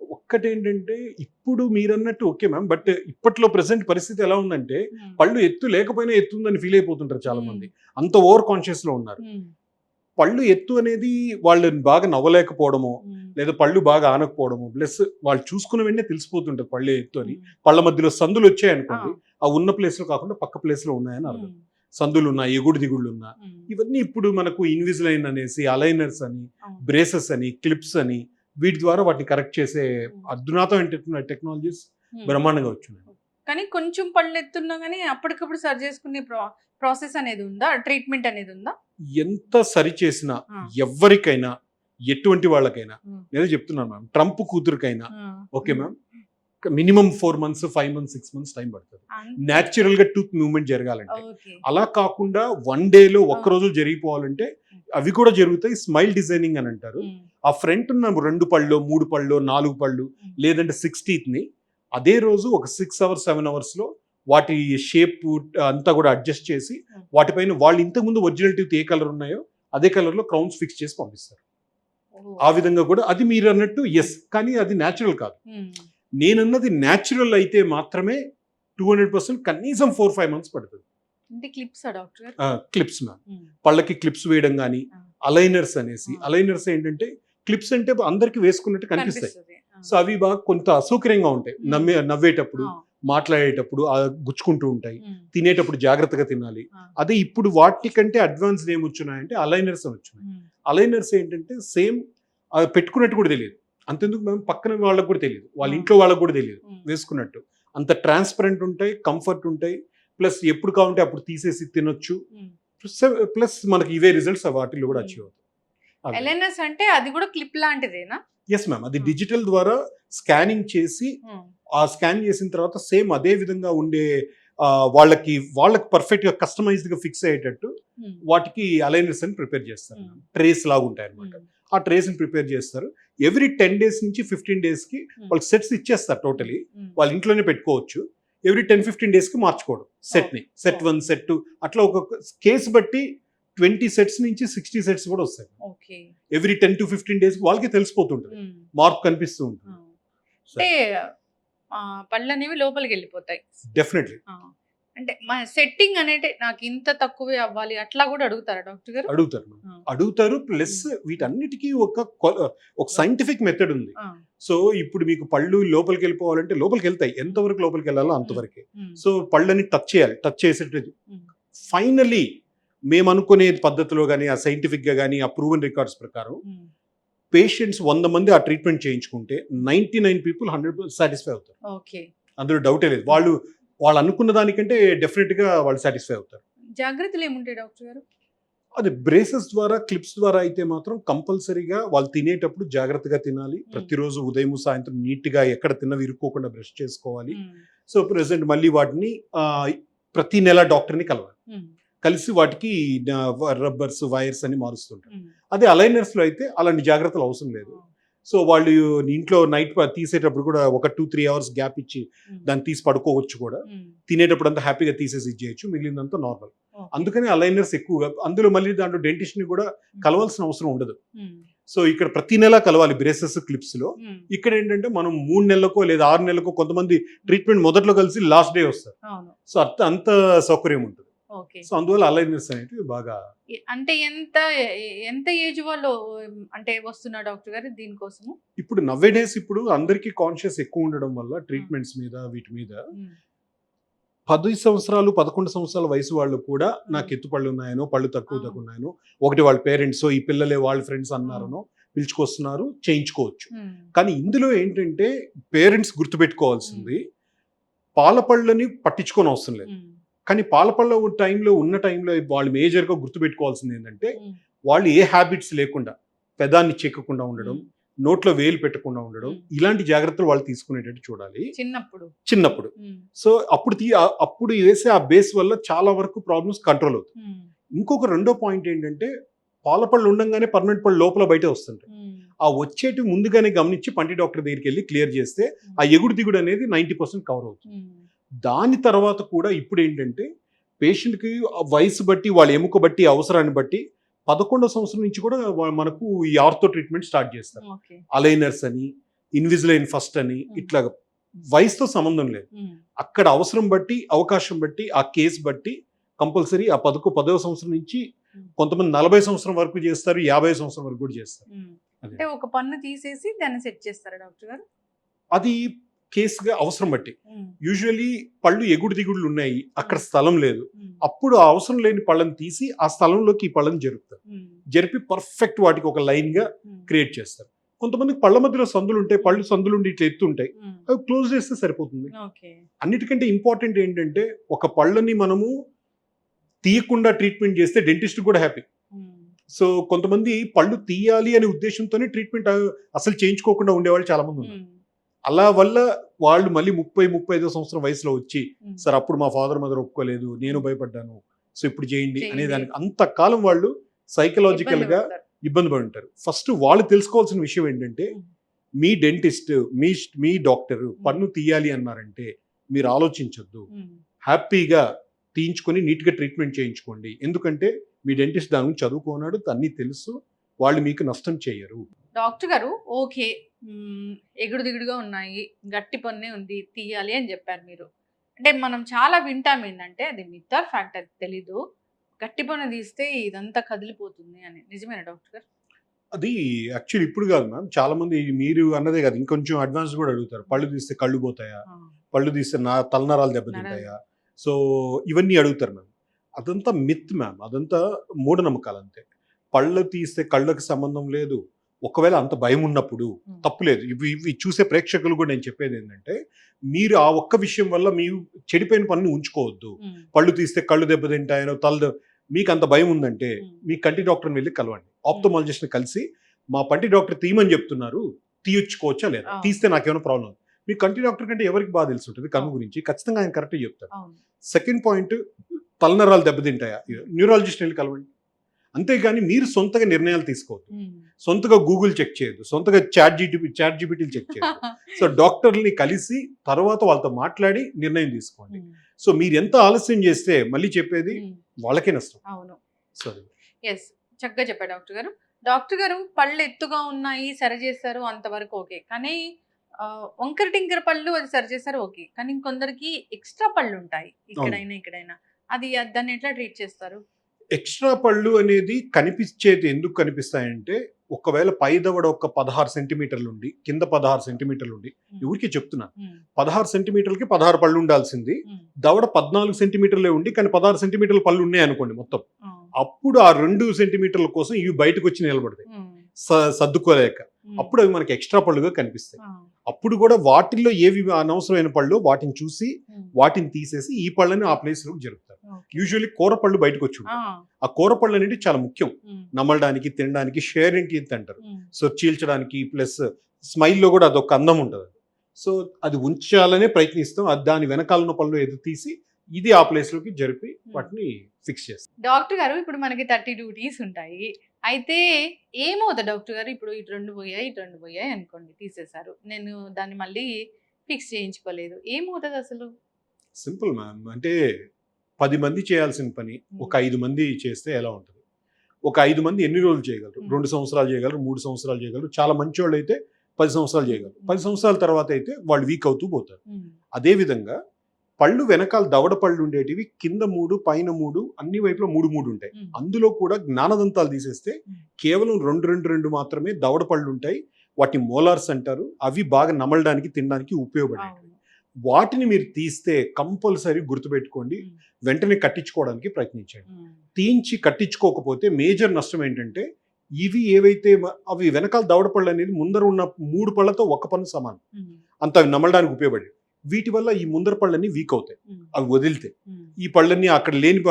ఒక్కటేంటంటే ఇప్పుడు మీరన్నట్టు ఓకే మ్యామ్, బట్ ఇప్పట్లో ప్రెసెంట్ పరిస్థితి ఎలా ఉందంటే పళ్ళు ఎత్తు లేకపోయినా ఎత్తు ఉందని ఫీల్ అయిపోతుంటారు చాలా మంది, అంత ఓవర్ కాన్షియస్ లో ఉన్నారు. పళ్ళు ఎత్తు అనేది వాళ్ళు బాగా నవ్వలేకపోవడము, లేదా పళ్ళు బాగా ఆనకపోవడము, ప్లస్ వాళ్ళు చూసుకున్న వెంటనే తెలిసిపోతుంటారు పళ్ళు ఎత్తు అని. పళ్ళ మధ్యలో సందులు వచ్చాయనుకోండి, ఆ ఉన్న ప్లేస్ లో కాకుండా పక్క ప్లేస్ లో ఉన్నాయని అర్థం. సందులు ఉన్నా, ఎగుడు దిగుళ్ళు ఉన్నా, ఇవన్నీ ఇప్పుడు మనకు ఇన్విజిలైన్ అనేసి, అలైనర్స్ అని, బ్రేసెస్ అని, క్లిప్స్ అని, వీటి ద్వారా వాటిని కరెక్ట్ చేసే అధునాతమైన టెక్నాలజీస్ బ్రహ్మాండంగా వచ్చినాయి. కానీ కొంచెం పళ్ళు ఎత్తున్నా కానీ అప్పటికప్పుడు సరి చేసుకునే ప్రాసెస్ అనేది ఉందా, ట్రీట్మెంట్ అనేది ఉందా? ఎంత సరి చేసినా ఎవరికైనా, ఎటువంటి వాళ్ళకైనా, నేను చెప్తున్నాను మ్యామ్, ట్రంప్ కూతురికైనా okay ma'am, minimum 4 months, 5 months, 6 months time పడుతుంది న్యాచురల్ గా టూత్ మూవ్మెంట్ జరగాలంటే. అలా కాకుండా 1 day లో ఒక్క రోజు జరిగిపోవాలంటే అవి కూడా జరుగుతాయి. స్మైల్ డిజైనింగ్ అని అంటారు. ఆ ఫ్రంట్ ఉన్న 2 పళ్ళు, 3 పళ్ళు, 4 పళ్ళు, లేదంటే 6 teeth ని అదే రోజు ఒక 6 hours, 7 hours లో వాటి షేప్ అంతా కూడా అడ్జస్ట్ చేసి వాటిపైన వాళ్ళు ఇంతకుముందు ఒరిజినల్ టీత్ ఏ కలర్ ఉన్నాయో అదే కలర్ లో క్రౌన్స్ ఫిక్స్ చేసి పంపిస్తారు. ఆ విధంగా కూడా అది మీరు అన్నట్టు ఎస్, కానీ అది న్యాచురల్ కాదు. నేనన్నది న్యాచురల్ అయితే మాత్రమే 200% కనీసం 4-5 months పడుతుంది. క్లిప్స్ మ్యామ్, పళ్ళకి క్లిప్స్ వేయడం కానీ, అలైనర్స్ అనేసి, అలైనర్స్ ఏంటంటే క్లిప్స్ అంటే అందరికి వేసుకున్నట్టు కనిపిస్తాయి. సో అవి బాగా కొంత అసౌకర్యంగా ఉంటాయి, నవ్వేటప్పుడు, మాట్లాడేటప్పుడు గుచ్చుకుంటూ ఉంటాయి, తినేటప్పుడు జాగ్రత్తగా తినాలి. అదే ఇప్పుడు వాటికంటే అడ్వాన్స్డ్ ఏమి వచ్చినాయంటే అలైనర్స్ అని వచ్చినాయి. అలైనర్స్ ఏంటంటే సేమ్ పెట్టుకున్నట్టు కూడా తెలియదు, అంతెందుకు మేము పక్కన వాళ్ళకు కూడా తెలియదు, వాళ్ళ ఇంట్లో వాళ్ళకు కూడా తెలియదు వేసుకున్నట్టు. అంత ట్రాన్స్పరెంట్ ఉంటాయి, కంఫర్ట్ ఉంటాయి, ప్లస్ ఎప్పుడు కావాలంటే అప్పుడు తీసేసి తినొచ్చు, ప్లస్ మనకి ఇవే రిజల్ట్స్ వాటిలో కూడా అచీవ్ అవుతాయి. అంటే అది కూడా క్లిప్ లాంటిదేనా? ఎస్ మ్యామ్, అది డిజిటల్ ద్వారా స్కానింగ్ చేసి, ఆ స్కాన్ చేసిన తర్వాత సేమ్ అదే విధంగా ఉండే వాళ్ళకి పర్ఫెక్ట్ గా కస్టమైజ్డ్ గా ఫిక్స్ అయ్యేటట్టు వాటికి అలైనర్స్ అని ప్రిపేర్ చేస్తారు. ట్రేస్ లాగా ఉంటాయి అనమాట. ఆ ట్రేస్ ని ప్రిపేర్ చేస్తారు. ఎవ్రీ 10 days నుంచి 15 days కి వాళ్ళకి సెట్స్ ఇచ్చేస్తారు. టోటలీ వాళ్ళ ఇంట్లోనే పెట్టుకోవచ్చు. ఎవ్రీ 10-15 డేస్కి మార్చుకోవడం సెట్ని, సెట్ 1 సెట్ 2 అట్లా ఒక కేసు బట్టి 20 సెట్స్ నుంచి 60 సెట్స్ కూడా వస్తాయి. ఓకే. ఎవ్రీ 10-15 డేస్ వాళ్ళకి తెలిసిపోతుంటుంది, మార్పు కనిపిస్తూ ఉంటుంది. అంటే పళ్ళు అనేవి లోపలికి వెళ్ళిపోతాయి. డెఫినెట్లీ. అంటే మా సెట్టింగ్ అనేది నాకు ఇంత తక్కువే అవ్వాలి అట్లా కూడా అడుగుతారా డాక్టర్ గారు? అడుగుతారు. ప్లస్ వీటన్నిటికీ ఒక సైంటిఫిక్ మెథడ్ ఉంది. సో ఇప్పుడు మీకు పళ్ళు లోపలికి వెళ్ళిపోవాలంటే లోపలికి వెళ్తాయి, ఎంతవరకు లోపలికి వెళ్ళాలో అంతవరకే. సో పళ్ళని టచ్ చేయాలి, టచ్ చేసేటది ఫైనలీ మేము అనుకునే పద్ధతిలో కానీ ఆ సైంటిఫిక్ గా కానీ ఆ ప్రూవెన్ రికార్డ్స్ ప్రకారం పేషెంట్స్ 100 మంది ఆ ట్రీట్మెంట్ చేయించుకుంటే 99 పీపుల్ 100% సాటిస్ఫై అవుతారు. అందులో డౌటే లేదు. వాళ్ళు అనుకున్న దానికంటే డెఫినెట్ గా వాళ్ళు సాటిస్ఫై అవుతారు. జాగ్రత్తలు ఏముంటాయి డాక్టర్ గారు? అది బ్రేసెస్ ద్వారా, క్లిప్స్ ద్వారా అయితే మాత్రం కంపల్సరీగా వాళ్ళు తినేటప్పుడు జాగ్రత్తగా తినాలి. ప్రతిరోజు ఉదయం సాయంత్రం నీట్ గా ఎక్కడ తిన్నవి ఇరుక్కోకుండా బ్రష్ చేసుకోవాలి. సో ప్రెసెంట్ మళ్ళీ వాటిని ప్రతి నెల డాక్టర్ని కలవాలి, కలిసి వాటికి రబ్బర్స్ వైర్స్ అని మారుస్తుంటారు. అదే అలైనర్స్ లో అయితే అలాంటి జాగ్రత్తలు అవసరం లేదు. సో వాళ్ళు ఇంట్లో నైట్ తీసేటప్పుడు కూడా ఒక 2-3 అవర్స్ గ్యాప్ ఇచ్చి దాన్ని తీసి పడుకోవచ్చు కూడా. తినేటప్పుడు అంతా హ్యాపీగా తీసేసి ఇచ్చేయచ్చు, మిగిలినంతా నార్మల్. అందుకని అలైనర్స్ ఎక్కువగా, అందులో మళ్ళీ దాంట్లో డెంటిస్ట్ ని కూడా కలవాల్సిన అవసరం ఉండదు. సో ఇక్కడ ప్రతి నెల కలవాలి బ్రేసెస్ క్లిప్స్ లో. ఇక్కడ ఏంటంటే మనం 3 నెలలకో లేదా 6 నెలలకో, కొంతమంది ట్రీట్మెంట్ మొదట్లో కలిసి లాస్ట్ డే వస్తారు. సో అంత సౌకర్యం ఉంటుంది. సో అందువల్ల అలైనర్స్ అనేవి బాగా. అంటే ఎంత ఏజ్ వాళ్ళు అంటే వస్తున్నారు డాక్టర్ గారు దీనికోసం? ఇప్పుడు నవ్వేడేస్ ఇప్పుడు అందరికీ కాన్షియస్ ఎక్కువ ఉండడం వల్ల ట్రీట్మెంట్స్ మీద వీటి మీద 10 సంవత్సరాలు 11 సంవత్సరాల వయసు వాళ్ళు కూడా నాకు ఎత్తుపళ్ళు ఉన్నాయనో పళ్ళు తక్కువ ఉన్నాయనో, ఒకటి వాళ్ళ పేరెంట్స్ ఈ పిల్లలే వాళ్ళ ఫ్రెండ్స్ అన్నారనో పిలుచుకొస్తున్నారు, చేయించుకోవచ్చు. కానీ ఇందులో ఏంటంటే పేరెంట్స్ గుర్తుపెట్టుకోవాల్సింది, పాల పళ్ళని పట్టించుకొని అవసరం లేదు. కానీ పాలపళ్ళ టైంలో వాళ్ళు మేజర్గా గుర్తుపెట్టుకోవాల్సింది ఏంటంటే, వాళ్ళు ఏ హ్యాబిట్స్ లేకుండా పెదాన్ని చెక్కకుండా ఉండడం, నోట్లో వేలు పెట్టకుండా ఉండడం, ఇలాంటి జాగ్రత్తలు వాళ్ళు తీసుకునేటట్టు చూడాలి చిన్నప్పుడు. సో అప్పుడు వేసే ఆ బేస్ వల్ల చాలా వరకు ప్రాబ్లమ్స్ కంట్రోల్ అవుతాయి. ఇంకొక రెండో పాయింట్ ఏంటంటే, పాలపళ్ళు ఉండగానే పర్మనెంట్ పళ్ళు లోపల బయట వస్తుంటాయి. ఆ వచ్చేటి ముందుగానే గమనించి పంటి డాక్టర్ దగ్గరికి వెళ్ళి క్లియర్ చేస్తే ఆ ఎగుడు దిగుడు అనేది 90% కవర్ అవుతుంది. దాని తర్వాత కూడా ఇప్పుడు ఏంటంటే పేషెంట్కి వయసు బట్టి, వాళ్ళ ఎముక బట్టి, అవసరాన్ని బట్టి 11వ సంవత్సరం నుంచి కూడా మనకు ఈ ఆర్థో ట్రీట్మెంట్ స్టార్ట్ చేస్తారు. అలైనర్స్ అని, ఇన్విజిలైన్ ఫస్ట్ అని, ఇట్లా వయసుతో సంబంధం లేదు. అక్కడ అవసరం బట్టి, అవకాశం బట్టి, ఆ కేసు బట్టి కంపల్సరీ ఆ 10వ సంవత్సరం నుంచి కొంతమంది 40 సంవత్సరం వరకు చేస్తారు, 50 సంవత్సరం వరకు కూడా చేస్తారు. అంటే ఒక పన్ను తీసేసి దాన్ని సెట్ చేస్తారా డాక్టర్ గారు? అది కేసుగా అవసరం బట్టి. యూజువలీ పళ్ళు ఎగుడు దిగుడులు ఉన్నాయి, అక్కడ స్థలం లేదు, అప్పుడు ఆ అవసరం లేని పళ్ళని తీసి ఆ స్థలంలోకి ఈ పళ్ళని జరిపి పర్ఫెక్ట్ వాటికి ఒక లైన్ గా క్రియేట్ చేస్తారు. కొంతమందికి పళ్ళ మధ్యలో సందులు ఉంటాయి, పళ్ళు సందులుండి ఇట్లా ఎత్తుంటాయి, అవి క్లోజ్ చేస్తే సరిపోతుంది. అన్నిటికంటే ఇంపార్టెంట్ ఏంటంటే, ఒక పళ్ళని మనము తీయకుండా ట్రీట్మెంట్ చేస్తే డెంటిస్ట్ కూడా హ్యాపీ. సో కొంతమంది పళ్ళు తీయాలి అనే ఉద్దేశంతోనే ట్రీట్మెంట్ అసలు చేయించుకోకుండా ఉండేవాళ్ళు చాలా మంది ఉన్నారు. అలా వల్ల వాళ్ళు మళ్ళీ 30-35 సంవత్సరం వయసులో వచ్చి, సార్ అప్పుడు మా ఫాదర్ మదర్ ఒప్పుకోలేదు, నేను భయపడ్డాను, సో ఇప్పుడు చేయండి అనే దానికి అంతకాలం వాళ్ళు సైకలాజికల్ గా ఇబ్బంది పడి ఉంటారు. ఫస్ట్ వాళ్ళు తెలుసుకోవాల్సిన విషయం ఏంటంటే, మీ డెంటిస్ట్, మీ డాక్టర్ పన్ను తీయాలి అన్నారంటే మీరు ఆలోచించొద్దు, హ్యాపీగా తీయించుకొని నీట్గా ట్రీట్మెంట్ చేయించుకోండి. ఎందుకంటే మీ డెంటిస్ట్ దాని గురించి చదువుకున్నాడు, అన్నీ తెలుసు, వాళ్ళు మీకు నష్టం చేయరు. డాక్టర్ గారు ఓకే, ఎగుడు దిగుడుగా ఉన్నాయి, గట్టి పన్నే ఉంది, తీయాలి అని చెప్పారు మీరు. అంటే మనం చాలా వింటాం ఏంటంటే, అది మిత్ ఆర్ ఫ్యాక్ట్ అది తెలీదు, గట్టి పన్ను తీస్తే ఇదంతా కదిలిపోతుంది అని. నిజమేనా డాక్టర్ గారు? అది యాక్చువల్లీ ఇప్పుడు కాదు మ్యామ్, చాలా మంది మీరు అన్నదే కాదు, ఇంకొంచెం అడ్వాన్స్ కూడా అడుగుతారు, పళ్ళు తీస్తే కళ్ళు పోతాయా, పళ్ళు తీస్తే తలనరాలు దెబ్బతింటాయా, సో ఇవన్నీ అడుగుతారు మ్యామ్. అదంతా మిత్ మ్యామ్, అదంతా మూఢనమ్మకాలు అంతే. పళ్ళు తీస్తే కళ్ళకి సంబంధం లేదు. ఒకవేళ అంత భయం ఉన్నప్పుడు తప్పులేదు. ఇవి చూసే ప్రేక్షకులు కూడా నేను చెప్పేది ఏంటంటే, మీరు ఆ ఒక్క విషయం వల్ల మీరు చెడిపోయిన పనిని ఉంచుకోవద్దు. పళ్ళు తీస్తే కళ్ళు దెబ్బతింటాయనో మీకు అంత భయం ఉందంటే మీ కంటి డాక్టర్ని వెళ్ళి కలవండి. ఆప్థమాలజిస్ట్ని కలిసి, మా పంటి డాక్టర్ తీయమని చెప్తున్నారు, తీయొచ్చుకోవచ్చా లేదా, తీస్తే నాకేమైనా ప్రాబ్లం. మీ కంటి డాక్టర్ కంటే ఎవరికి బాగా తెలిసి ఉంటుంది కన్ను గురించి, ఖచ్చితంగా ఆయన కరెక్ట్గా చెప్తారు. సెకండ్ పాయింట్, తలనరాలు దెబ్బతింటాయా, న్యూరాలజిస్ట్ వెళ్ళి కలవండి. అంతేగాని మీరు సొంతగా నిర్ణయాలు తీసుకోవద్దు, సొంతగా గూగుల్ చెక్ చేయొద్దు, సొంతగా చాట్ జీపీటీలు చెక్ చేయొద్దు. సో డాక్టర్ని కలిసి తర్వాత వాళ్ళతో మాట్లాడి నిర్ణయం తీసుకోండి. సో మీరు ఎంత ఆలస్యం చేస్తే మళ్ళీ చెప్పేది వాళ్ళకే నష్టం. అవును, సరే, ఎస్, చక్కగా చెప్పారు డాక్టర్ గారు. డాక్టర్ గారు పళ్ళు ఎత్తుగా ఉన్నాయి సరి చేస్తారు అంతవరకు ఓకే, కానీ వంకర టింకర పళ్ళు అది సరి చేస్తారు ఓకే, కానీ ఇంకొందరికి ఎక్స్ట్రా పళ్ళు ఉంటాయి ఇక్కడైనా అది దాన్ని ఎట్లా ట్రీట్ చేస్తారు? ఎక్స్ట్రా పళ్ళు అనేది కనిపించేది ఎందుకు కనిపిస్తాయంటే, ఒకవేళ పై దవడ ఒక 16 సెంటీమీటర్లు ఉండి కింద 16 సెంటీమీటర్లు ఉండి, ఎవరికి చెప్తున్నా 16 సెంటీమీటర్లకి 16 పళ్ళు ఉండాల్సింది దవడ 14 సెంటీమీటర్లే ఉండి కానీ 16 సెంటీమీటర్ల పళ్ళు ఉన్నాయి అనుకోండి మొత్తం, అప్పుడు ఆ 2 సెంటీమీటర్ల కోసం ఇవి బయటకు వచ్చి నిలబడతాయి సర్దుకోలేక, అప్పుడు అవి మనకి ఎక్స్ట్రా పళ్ళుగా కనిపిస్తాయి. అప్పుడు కూడా వాటిల్లో ఏవి అనవసరమైన పళ్ళు వాటిని చూసి వాటిని తీసేసి ఈ పళ్ళని ఆ ప్లేస్ లో జరుపుతారు. యూజువల్లీ కూర పళ్ళు బయటకు వచ్చి ఉంటాయి. ఆ కూర పళ్ళు అనేది చాలా ముఖ్యం, నమలడానికి, తినడానికి, షేరింగ్ టీత్ అంటారు. సో చీల్చడానికి ప్లస్ స్మైల్లో కూడా అదొక అందం ఉంటుంది. సో అది ఉంచాలనే ప్రయత్నిస్తాం. అది దాని వెనకాలన్న పళ్ళు ఎదు తీసి ఇది ఆ ప్లేస్ లోకి జరిపి వాటిని ఫిక్స్ చేస్తాం. డాక్టర్ గారు ఇప్పుడు మనకి 30 డ్యూటీస్ ఉంటాయి. అయితే ఏమవుతుంది డాక్టర్ గారు, ఇప్పుడు ఇటు 2 పోయాయి అనుకోండి, తీసేశారు, నేను దాన్ని మళ్ళీ ఫిక్స్ చేయించుకోలేదు, ఏమవుతుంది అసలు? సింపుల్ మ్యామ్, అంటే 10 మంది చేయాల్సిన పని ఒక 5 మంది చేస్తే ఎలా ఉంటుంది? ఒక 5 మంది ఎన్ని రోజులు చేయగలరు? 2 సంవత్సరాలు చేయగలరు, 3 సంవత్సరాలు చేయగలరు. చాలా మంచి వాళ్ళు అయితే 10 సంవత్సరాలు చేయగలరు. 10 సంవత్సరాల తర్వాత అయితే వాళ్ళు వీక్ అవుతూ పోతారు. అదేవిధంగా పళ్ళు వెనకాల దవడ పళ్ళు ఉండేటివి కింద 3 పైన 3 అన్ని వైపులో 3 ఉంటాయి. అందులో కూడా జ్ఞానదంతాలు తీసేస్తే కేవలం 2 మాత్రమే దవడ పళ్ళు ఉంటాయి. వాటిని మోలార్స్ అంటారు. అవి బాగా నమలడానికి, తినడానికి ఉపయోగపడేవి. వాటిని మీరు తీస్తే కంపల్సరీ గుర్తుపెట్టుకోండి, వెంటనే కట్టించుకోవడానికి ప్రయత్నించండి. తీయించి కట్టించుకోకపోతే మేజర్ నష్టం ఏంటంటే, ఇవి ఏవైతే అవి వెనకాల దవడ పళ్ళు అనేది ముందర ఉన్న 3 పళ్ళతో ఒక పన్ను సమానం, అంత అవి నమలడానికి ఉపయోగపడి, వీటి వల్ల ఈ ముందర పళ్ళన్నీ వీక్ అవుతాయి. అవి వదిలితే ఈ పళ్ళన్నీ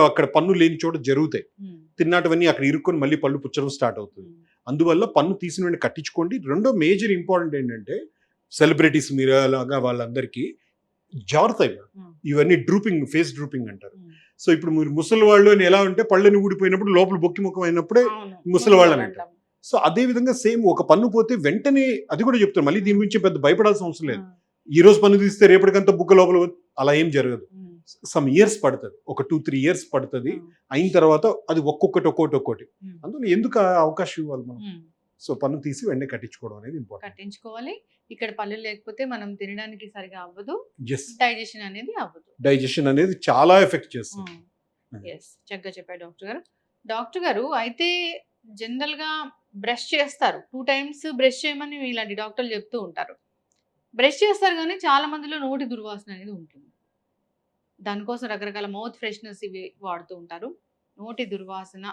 అక్కడ పన్ను లేని చోట జరుగుతాయి. తిన్నాటవన్నీ అక్కడ ఇరుక్కొని మళ్ళీ పళ్ళు పుచ్చడం స్టార్ట్ అవుతుంది. అందువల్ల పన్ను తీసిన వెంటనే కట్టించుకోండి. రెండో మేజర్ ఇంపార్టెంట్ ఏంటంటే, సెలబ్రిటీస్ మీరు అలాగా వాళ్ళందరికీ జాగ్రత్త, ఇవన్నీ డ్రూపింగ్, ఫేస్ డ్రూపింగ్ అంటారు. సో ఇప్పుడు మీరు ముసలి వాళ్ళు అని ఎలా ఉంటే పళ్ళని ఊడిపోయినప్పుడు లోపల బొక్కి ముఖం అయినప్పుడే ముసలి వాళ్ళని అంటారు. సో అదే విధంగా సేమ్ ఒక పన్ను పోతే వెంటనే అది కూడా చెప్తారు. మళ్ళీ దీని గురించి పెద్ద భయపడాల్సిన అవసరం లేదు. ఈ రోజు పన్ను తీస్తే రేపటికంతా బుక్క లోపల, అలా ఏం జరగదు. సమ్ ఇయర్స్ పడుతుంది, ఒక 2-3 ఇయర్స్ పడుతుంది. అయిన తర్వాత అది ఒక్కొక్కటి. అందులో ఎందుకు అవకాశం ఇవ్వాలి మనం? సో పన్ను తీసి వెంటనే కట్టించుకోవడం అనేది ఇంపార్టెంట్. కట్టించుకోవాలి. ఇక్కడ పళ్ళు లేకపోతే మనం తినడానికి సరిగా అవ్వదు, డైజెషన్ అనేది చాలా ఎఫెక్ట్ చేస్తుంది. చక్కగా చెప్పారు డాక్టర్ గారు. డాక్టర్ గారు అయితే జనరల్ గా బ్రష్ చేస్తారు, 2 times బ్రష్ చేయమని ఇలాంటి డాక్టర్లు చెప్తూ ఉంటారు. బ్రష్ చేస్తారు కానీ చాలా మందిలో నోటి దుర్వాసన అనేది ఉంటుంది. దానికోసం రకరకాల మౌత్ ఫ్రెషనర్స్ ఇవి వాడుతూ ఉంటారు. నోటి దుర్వాసన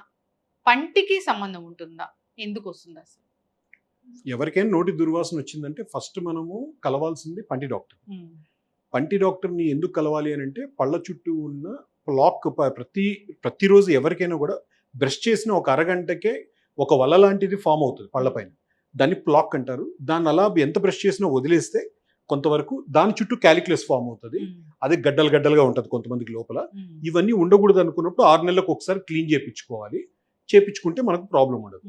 పంటికి సంబంధం ఉంటుందా? ఎందుకు వస్తుంది అసలు? ఎవరికైనా నోటి దుర్వాసన వచ్చిందంటే ఫస్ట్ మనము కలవాల్సింది పంటి డాక్టర్. పంటి డాక్టర్ని ఎందుకు కలవాలి అని అంటే, పళ్ళ చుట్టూ ఉన్న ప్లాక్ ప్రతిరోజు ఎవరికైనా కూడా బ్రష్ చేసిన ఒక అరగంటకే ఒక వల లాంటిది ఫామ్ అవుతుంది పళ్ళపైన. దాన్ని ప్లాక్ అంటారు. దాన్ని అలా ఎంత బ్రష్ చేసినా వదిలేస్తే కొంతవరకు దాని చుట్టూ క్యాలిక్యులస్ ఫామ్ అవుతుంది. అది గడ్డలుగా ఉంటుంది కొంతమందికి లోపల. ఇవన్నీ ఉండకూడదు అనుకున్నప్పుడు 6 నెలలకు ఒకసారి క్లీన్ చేపించుకుంటే మనకు ప్రాబ్లం ఉండదు.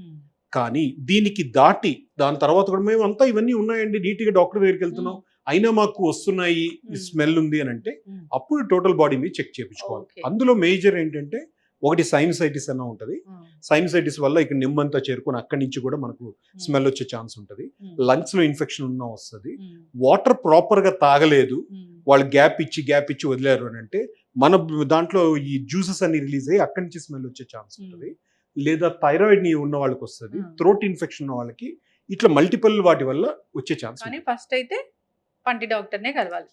కానీ దీనికి దాటి దాని తర్వాత కూడా మేము అంతా ఇవన్నీ ఉన్నాయండి, నీట్గా డాక్టర్ దగ్గరికి వెళ్తున్నాం, అయినా మాకు వస్తున్నాయి, స్మెల్ ఉంది అని అంటే అప్పుడు టోటల్ బాడీ మీద చెక్ చేయించుకోవాలి. అందులో మేజర్ ఏంటంటే, ఒకటి సైనసైటిస్ అన్న ఉంటుంది. సైనసైటిస్ వల్ల ఇక్కడ నిమ్మంతా చేరుకొని అక్కడి నుంచి కూడా మనకు స్మెల్ వచ్చే ఛాన్స్ ఉంటుంది. లంగ్స్ లో ఇన్ఫెక్షన్ ఉన్నా వస్తుంది. వాటర్ ప్రాపర్ గా తాగలేదు, వాళ్ళు గ్యాప్ ఇచ్చి వదిలేరు అని అంటే మన దాంట్లో ఈ జ్యూసెస్ అన్ని రిలీజ్ అయ్యి అక్కడి నుంచి స్మెల్ వచ్చే ఛాన్స్ ఉంటుంది. లేదా థైరాయిడ్ ఉన్న వాళ్ళకి వస్తుంది, థ్రోట్ ఇన్ఫెక్షన్ ఉన్న వాళ్ళకి, ఇట్లా మల్టిపుల్ వాటి వల్ల వచ్చే ఛాన్స్. ఫస్ట్ అయితే పంటి డాక్టర్ని కలవాలి.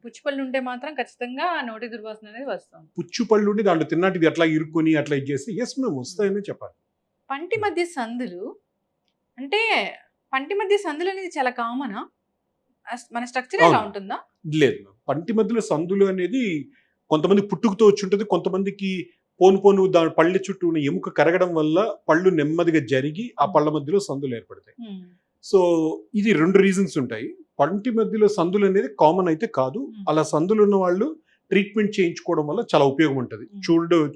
పుచ్చిపళ్ళు ఉంటే మాత్రం ఖచ్చితంగా నోటి దుర్వాసన అనేది వస్తుంది. పుచ్చిపళ్ళు ఉండి దాంట్లో తిన్నటివి అట్లా ఇరుక్కొని అట్లా ఇచ్చేసి ఎస్ మేము వస్తాయని చెప్పాలి. పంటి మధ్య సందులు అంటే, పంటి మధ్య సందులు అనేది చాలా కామనా? మన స్ట్రక్చర్ ఎలా ఉంటుందా? లేదు, పంటి మధ్యలో సందులు అనేది కొంతమంది పుట్టుకతో వచ్చి ఉంటుంది. కొంతమందికి పోను దాని పళ్ళ చుట్టూ ఉన్న ఎముక కరగడం వల్ల పళ్ళు నెమ్మదిగా జరిగి ఆ పళ్ళ మధ్యలో సందులు ఏర్పడతాయి. సో ఇది 2 రీజన్స్ ఉంటాయి. పంటి మధ్యలో సందులు అనేది కామన్ అయితే కాదు. అలా సందులు ఉన్న వాళ్ళు ట్రీట్మెంట్ చేయించుకోవడం వల్ల చాలా ఉపయోగం ఉంటుంది.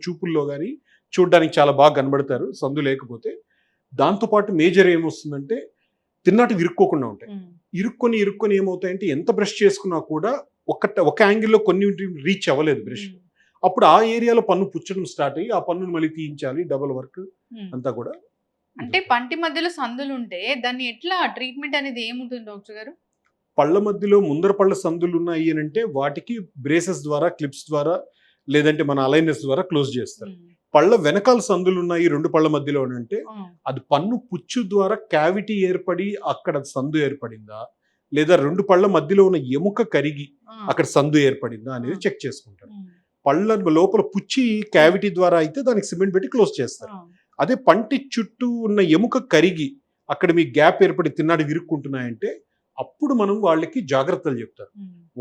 చూపుల్లో కానీ చూడడానికి చాలా బాగా కనబడతారు సందు లేకపోతే. దాంతోపాటు మేజర్ ఏమొస్తుందంటే తిన్నాటివి ఇరుక్కోకుండా ఉంటాయి. ఇరుక్కొని ఏమవుతాయంటే ఎంత బ్రష్ చేసుకున్నా కూడా ఒక యాంగిల్లో కొన్ని రీచ్ అవ్వలేదు బ్రష్. అప్పుడు ఆ ఏరియాలో పన్ను పుచ్చడం స్టార్ట్ అయ్యి ఆ పన్నును మళ్ళీ తీయించాలి, డబుల్ వర్క్ అంతా కూడా. అంటే పంటి మధ్యలో సందులు ఉంటే దాన్ని ఎట్లా ట్రీట్మెంట్ అనేది ఏముంటుంది డాక్టర్ గారు? పళ్ళ మధ్యలో ముందర పళ్ళ సందులు ఉన్నాయి అని అంటే వాటికి బ్రేసెస్ ద్వారా, క్లిప్స్ ద్వారా, లేదంటే మన అలైనర్స్ ద్వారా క్లోజ్ చేస్తారు. పళ్ళ వెనకాల సందులు ఉన్నాయి 2 పళ్ళ మధ్యలో అని అంటే అది పన్ను పుచ్చు ద్వారా క్యావిటీ ఏర్పడి అక్కడ సందు ఏర్పడిందా, లేదా 2 పళ్ళ మధ్యలో ఉన్న ఎముక కరిగి అక్కడ సందు ఏర్పడిందా అనేది చెక్ చేసుకుంటారు. పళ్ళ లోపల పుచ్చి క్యావిటీ ద్వారా అయితే దానికి సిమెంట్ పెట్టి క్లోజ్ చేస్తారు. అదే పంటి చుట్టూ ఉన్న ఎముక కరిగి అక్కడ మీ గ్యాప్ ఏర్పడి తిన్నాడు విరుక్కుంటున్నాయంటే అప్పుడు మనం వాళ్ళకి జాగ్రత్తలు చెప్తారు.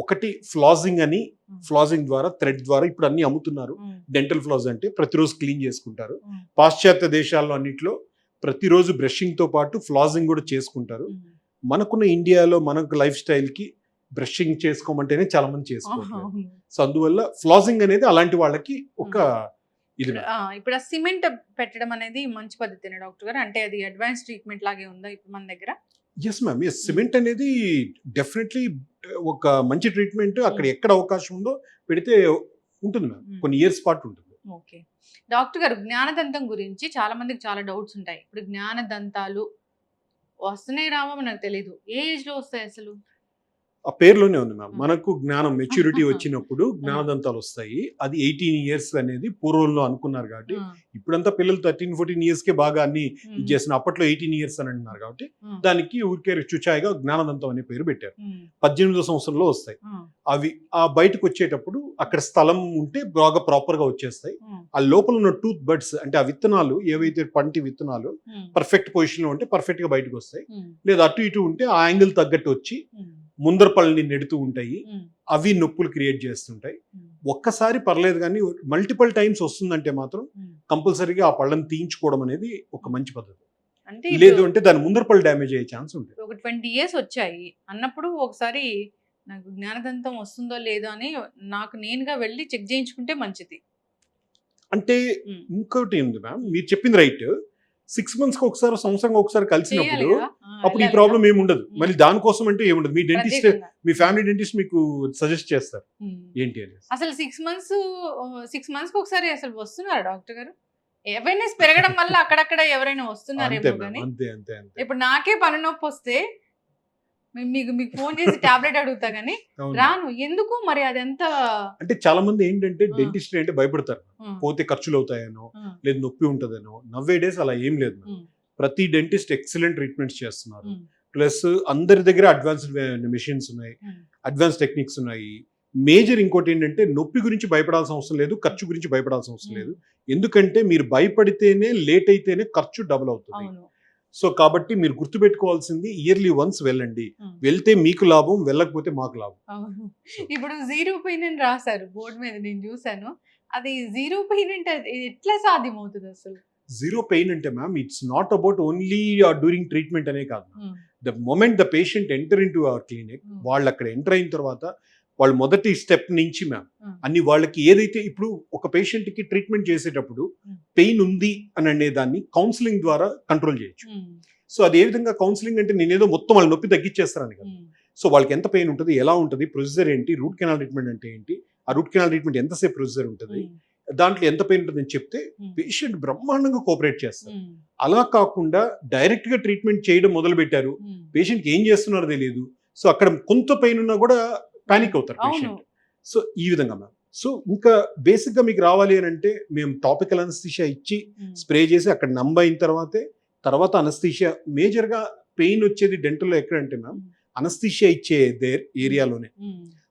ఒకటి ఫ్లాజింగ్ అని, ఫ్లాజింగ్ ద్వారా థ్రెడ్ ద్వారా ఇప్పుడు అన్ని అమ్ముతున్నారు. డెంటల్ ఫ్లాజ్ అంటే ప్రతిరోజు క్లీన్ చేసుకుంటారు. పాశ్చాత్య దేశాల్లో అన్నిట్లో ప్రతిరోజు బ్రషింగ్ తో పాటు ఫ్లాజింగ్ కూడా చేసుకుంటారు. మనకున్న ఇండియాలో మనకు లైఫ్ స్టైల్ కి బ్రషింగ్ చేసుకోమంటేనే చాలా మంది చేసుకోవాలి. సో అందువల్ల ఫ్లాజింగ్ అనేది అలాంటి వాళ్ళకి ఒక ఇది. ఇప్పుడు ఆ సిమెంట్ పెట్టడం అనేది మంచి పద్ధతినే డాక్టర్ గారు? అంటే అది అడ్వాన్స్ ట్రీట్మెంట్ లాగే ఉందా ఇప్పుడు మన దగ్గర? Yes ma'am, yes. సిమెంట్ అనేది డెఫినెట్లీ ఒక మంచి ట్రీట్మెంట్. అక్కడ ఎక్కడ అవకాశం ఉందో పెడితే ఉంటుంది మ్యామ్, కొన్ని ఇయర్స్ పాటు ఉంటుంది. ఓకే డాక్టర్ గారు, జ్ఞానదంతం గురించి చాలా మందికి చాలా డౌట్స్ ఉంటాయి. ఇప్పుడు జ్ఞానదంతాలు వస్తున్నాయి రావో నాకు తెలియదు, ఏ ఏజ్ లో వస్తాయి అసలు? ఆ పేరులోనే ఉంది మ్యామ్. మనకు జ్ఞానం మెచ్యూరిటీ వచ్చినప్పుడు జ్ఞానదంతాలు వస్తాయి. అది 18 years అనేది పూర్వంలో అనుకున్నారు కాబట్టి ఇప్పుడంతా పిల్లలు 13-14 years కే బాగా అన్ని చేసిన. అప్పట్లో 18 years అని అంటున్నారు కాబట్టి దానికి ఊరికే చుచాయిగా జ్ఞానదంతం అనే పేరు పెట్టారు. 18వ సంవత్సరంలో వస్తాయి అవి. ఆ బయటకు వచ్చేటప్పుడు అక్కడ స్థలం ఉంటే బాగా ప్రాపర్ గా వచ్చేస్తాయి. ఆ లోపల ఉన్న టూత్ బడ్స్ అంటే ఆ విత్తనాలు ఏవైతే పంటి విత్తనాలు పర్ఫెక్ట్ పొజిషన్ లో ఉంటే పర్ఫెక్ట్ గా బయటకు వస్తాయి. లేదా అటు ఇటు ఉంటే ఆ యాంగిల్ తగ్గట్టు వచ్చి ముందర పళ్ళని నెడుతూ ఉంటాయి. అవి నొప్పులు క్రియేట్ చేస్తుంటాయి. ఒక్కసారి పర్లేదు కానీ మల్టిపుల్ టైమ్స్ వస్తుందంటే మాత్రం కంపల్సరీగా ఆ పళ్ళని తీయించుకోవడం అనేది ఒక మంచి పద్ధతి. లేదు అంటే దాని ముందర పళ్ళు డ్యామేజ్ అయ్యే ఛాన్స్ ఉంటుంది. ఒక 20 years వచ్చాయి అన్నప్పుడు ఒకసారి నాకు జ్ఞానదంతం వస్తుందో లేదో అని నాకు నేనుగా వెళ్ళి చెక్ చేయించుకుంటే మంచిది. అంటే ఇంకోటి ఉంది మ్యామ్, మీరు చెప్పింది రైట్. 6 months కి ఒకసారి, సంవత్సరం ఒకసారి కలిసినప్పుడు అప్పుడు ఈ ప్రాబ్లం ఏముండదు. మళ్ళీ దానికోసం అంటే ఏముండదు. మీ డెంటిస్ట్, మీ ఫ్యామిలీ డెంటిస్ట్ మీకు సజెస్ట్ చేస్తారు ఏంటి అని. అసలు 6 months కి ఒకసారి అసలు వస్తున్నారా డాక్టర్ గారు? అవేర్నెస్ పెరగడం వల్ల అక్కడక్కడ ఎవరైనా వస్తున్నారేమో కానీ ఇప్పుడు నాకే పన్ను నొప్పి వస్తే మీకు ఫోన్ చేసి టాబ్లెట్ అడుగుతా గానీ రాను. ఎందుకు మరి? అదంతా అంటే చాలా మంది ఏంటంటే డెంటిస్ట్ అంటే భయపడతారు, పోతే ఖర్చులు అవుతాయనో లేదు నొప్పి ఉంటదనో. నవ్వే డేస్ అలా ఏం లేదు. ప్రతి డెంటిస్ట్ ఎక్సలెంట్ ట్రీట్మెంట్స్ చేస్తున్నారు. ప్లస్ అందరి దగ్గర అడ్వాన్స్డ్ మెషిన్స్ ఉన్నాయి, అడ్వాన్స్ టెక్నిక్స్ ఉన్నాయి. మేజర్ ఇంకోటి ఏంటంటే నొప్పి గురించి భయపడాల్సిన అవసరం లేదు, ఖర్చు గురించి భయపడాల్సిన అవసరం లేదు. ఎందుకంటే మీరు భయపడితేనే, లేట్ అయితేనే ఖర్చు డబుల్ అవుతుంది. సో కాబట్టి మీరు గుర్తుపెట్టుకోవాల్సింది ఇయర్లీ వన్స్ వెళ్ళండి. వెళ్తే మీకు లాభం, వెళ్ళకపోతే మాకు లాభం. ఇప్పుడు 0 పెయిన్ అని రాశారు బోర్డు మీద, నేను చూసాను. అది 0 పెయిన్ అంటే ఎట్లా సాధ్యమవుతుంది అసలు? 0 పెయిన్ అంటే ma'am it's not about only during treatment అనే కాదు. The moment the patient enter in to our clinic, వాళ్ళు అక్కడ ఎంటర్ అయిన తర్వాత వాళ్ళు మొదటి స్టెప్ నుంచి మ్యామ్ అన్ని వాళ్ళకి ఏదైతే ఇప్పుడు ఒక పేషెంట్ కి ట్రీట్మెంట్ చేసేటప్పుడు పెయిన్ ఉంది అని అనే దాన్ని కౌన్సిలింగ్ ద్వారా కంట్రోల్ చేయొచ్చు. సో అది ఏ విధంగా కౌన్సిలింగ్ అంటే నేనేదో మొత్తం వాళ్ళ నొప్పి తగ్గించేస్తారని కదా. సో వాళ్ళకి ఎంత పెయిన్ ఉంటుంది, ఎలా ఉంటుంది, ప్రొసీజర్ ఏంటి, రూట్ కెనాల్ ట్రీట్మెంట్ అంటే ఏంటి, ఆ రూట్ కెనాల్ ట్రీట్మెంట్ ఎంతసేపు ప్రొసీజర్ ఉంటుంది, దాంట్లో ఎంత పెయిన్ ఉంటుంది అని చెప్తే పేషెంట్ బ్రహ్మాండంగా కోఆపరేట్ చేస్తారు. అలా కాకుండా డైరెక్ట్ గా ట్రీట్మెంట్ చేయడం మొదలు పెట్టారు, పేషెంట్కి ఏం చేస్తున్నారో తెలియదు. సో అక్కడ కొంత పెయిన్ ఉన్నా కూడా పానిక్ అవుతారు పేషెంట్. సో ఈ విధంగా మ్యామ్. సో ఇంకా బేసిక్ గా మీకు రావాలి అని అంటే మేము టాపికల్ అనస్థీషియా ఇచ్చి స్ప్రే చేసి అక్కడ నంబ్ అయిన తర్వాత అనస్థీషియా. మేజర్ గా పెయిన్ వచ్చేది డెంటల్లో ఎక్కడంటే మ్యామ్ అనస్థీషియా ఇచ్చే ఏరియాలోనే.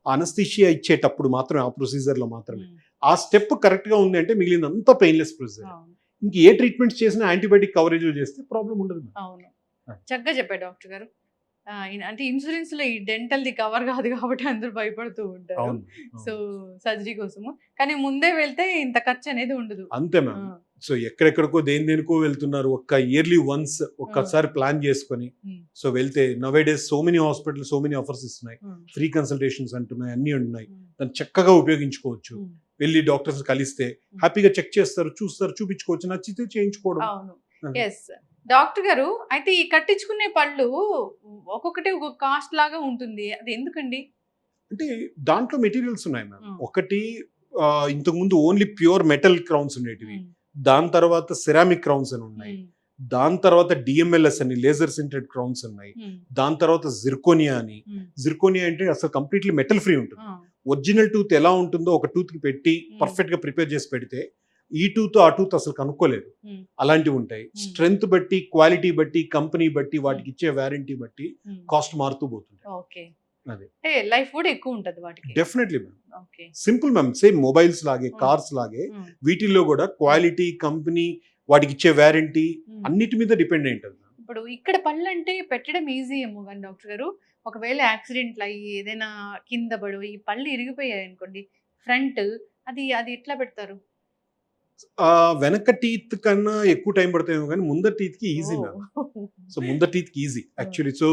అనస్థీషియా ఇచ్చేటప్పుడు మాత్రమే, ఆ ప్రొసీజర్ లో మాత్రమే. ఆ స్టెప్ కరెక్ట్ గా ఉంది అంటే మిగిలినంతా పెయిన్లెస్ ప్రొసీజర్. ఇంక ఏ ట్రీట్మెంట్ చేసినా యాంటీబయాటిక్ కవరేజ్ చేస్తే ప్రాబ్లం ఉండదు. అవును, చక్కగా చెప్పారు డాక్టర్ గారు. అంటే ఇన్సూరెన్స్ లో ఈ డెంటల్ ది కవర్ కాదు కాబట్టి అందరూ భయపడుతూ ఉంటారు సో సర్జరీ కోసము. కానీ ముందే వెళ్తే ఇంత ఖర్చు అనేది ఉండదు. అంతే మ్యామ్. సో ఎక్కడెక్కడికో దేనికో వెళ్తున్నారు, ఒక్క ఇయర్లీ వన్స్ ఒక్కసారి ప్లాన్ చేసుకొని సో వెళ్తే. Nowadays so many hospital so many offers ఇస్తున్నాయి, ఫ్రీ కన్సల్టేషన్స్ అంటున్నాయి, అన్ని ఉన్నాయి. దాన్ని చక్కగా ఉపయోగించుకోవచ్చు. వెళ్ళి డాక్టర్స్ కలిస్తే హ్యాపీగా చెక్ చేస్తారు, చూస్తారు, చూపించుకోవచ్చు, నచ్చితే చేయించుకోవడం. అవును. ఎస్ డాక్టర్ గారు, అయితే ఈ కట్టించుకునే పళ్ళు ఒక్కొక్కటి ఒక్కొక్క కాస్ట్ లాగా ఉంటుంది, అది ఎందుకండి? అంటే దాంట్లో మెటీరియల్స్ ఉన్నాయి మ్యామ్. ఒకటి ఇంతకుముందు ఓన్లీ ప్యూర్ మెటల్ క్రౌన్స్ ఉండేటివి, దాని తర్వాత సిరామిక్ క్రౌన్స్ అని ఉన్నాయి, దాని తర్వాత డిఎంఎల్ఎస్ అని లేజర్ సింటెడ్ క్రౌన్స్ ఉన్నాయి, దాని తర్వాత జిర్కోనియా అని. జిర్కోనియా అంటే అసలు కంప్లీట్లీ మెటల్ ఫ్రీ ఉంటుంది. ఒరిజినల్ టూత్ ఎలా ఉంటుందో ఒక టూత్ కి పెట్టి పర్ఫెక్ట్ గా ప్రిపేర్ చేసి పెడితే ఈ టూత్ ఆ టూత్ అసలు కనుక్కోలేదు. అలాంటివి ఉంటాయి. స్ట్రెంగ్త్ బట్టి, క్వాలిటీ బట్టి, కంపెనీ బట్టి, వాటికి ఇచ్చే వారంటీ బట్టి కాస్ట్ మారుతూ పోతుంది. అదే లైఫ్ కూడా ఎక్కువ ఉంటుంది వాటికి. Definitely ma'am. Simple ma'am, same mobiles లాగే, కార్స్ లాగే వీటిల్లో కూడా క్వాలిటీ, కంపెనీ, వాటికి ఇచ్చే వారంటీ అన్నిటి మీద డిపెండ్ అయి ఉంటుంది. ఇప్పుడు ఇక్కడ పళ్ళు అంటే పెట్టడం ఈజీ ఏమో కానీ డాక్టర్ గారు, ఒకవేళ యాక్సిడెంట్లు అయ్యి ఏదైనా కింద పడు ఈ పళ్ళు ఇరిగిపోయాయి అనుకోండి ఫ్రంట్, అది అది ఎట్లా పెడతారు? వెనక టీత్ కన్నా ఎక్కువ టైం పడతాయేమో కానీ ముందర టీత్ కి ఈజీ మ్యామ్. సో ముందర టీత్ కి ఈజీ యాక్చువల్లీ. సో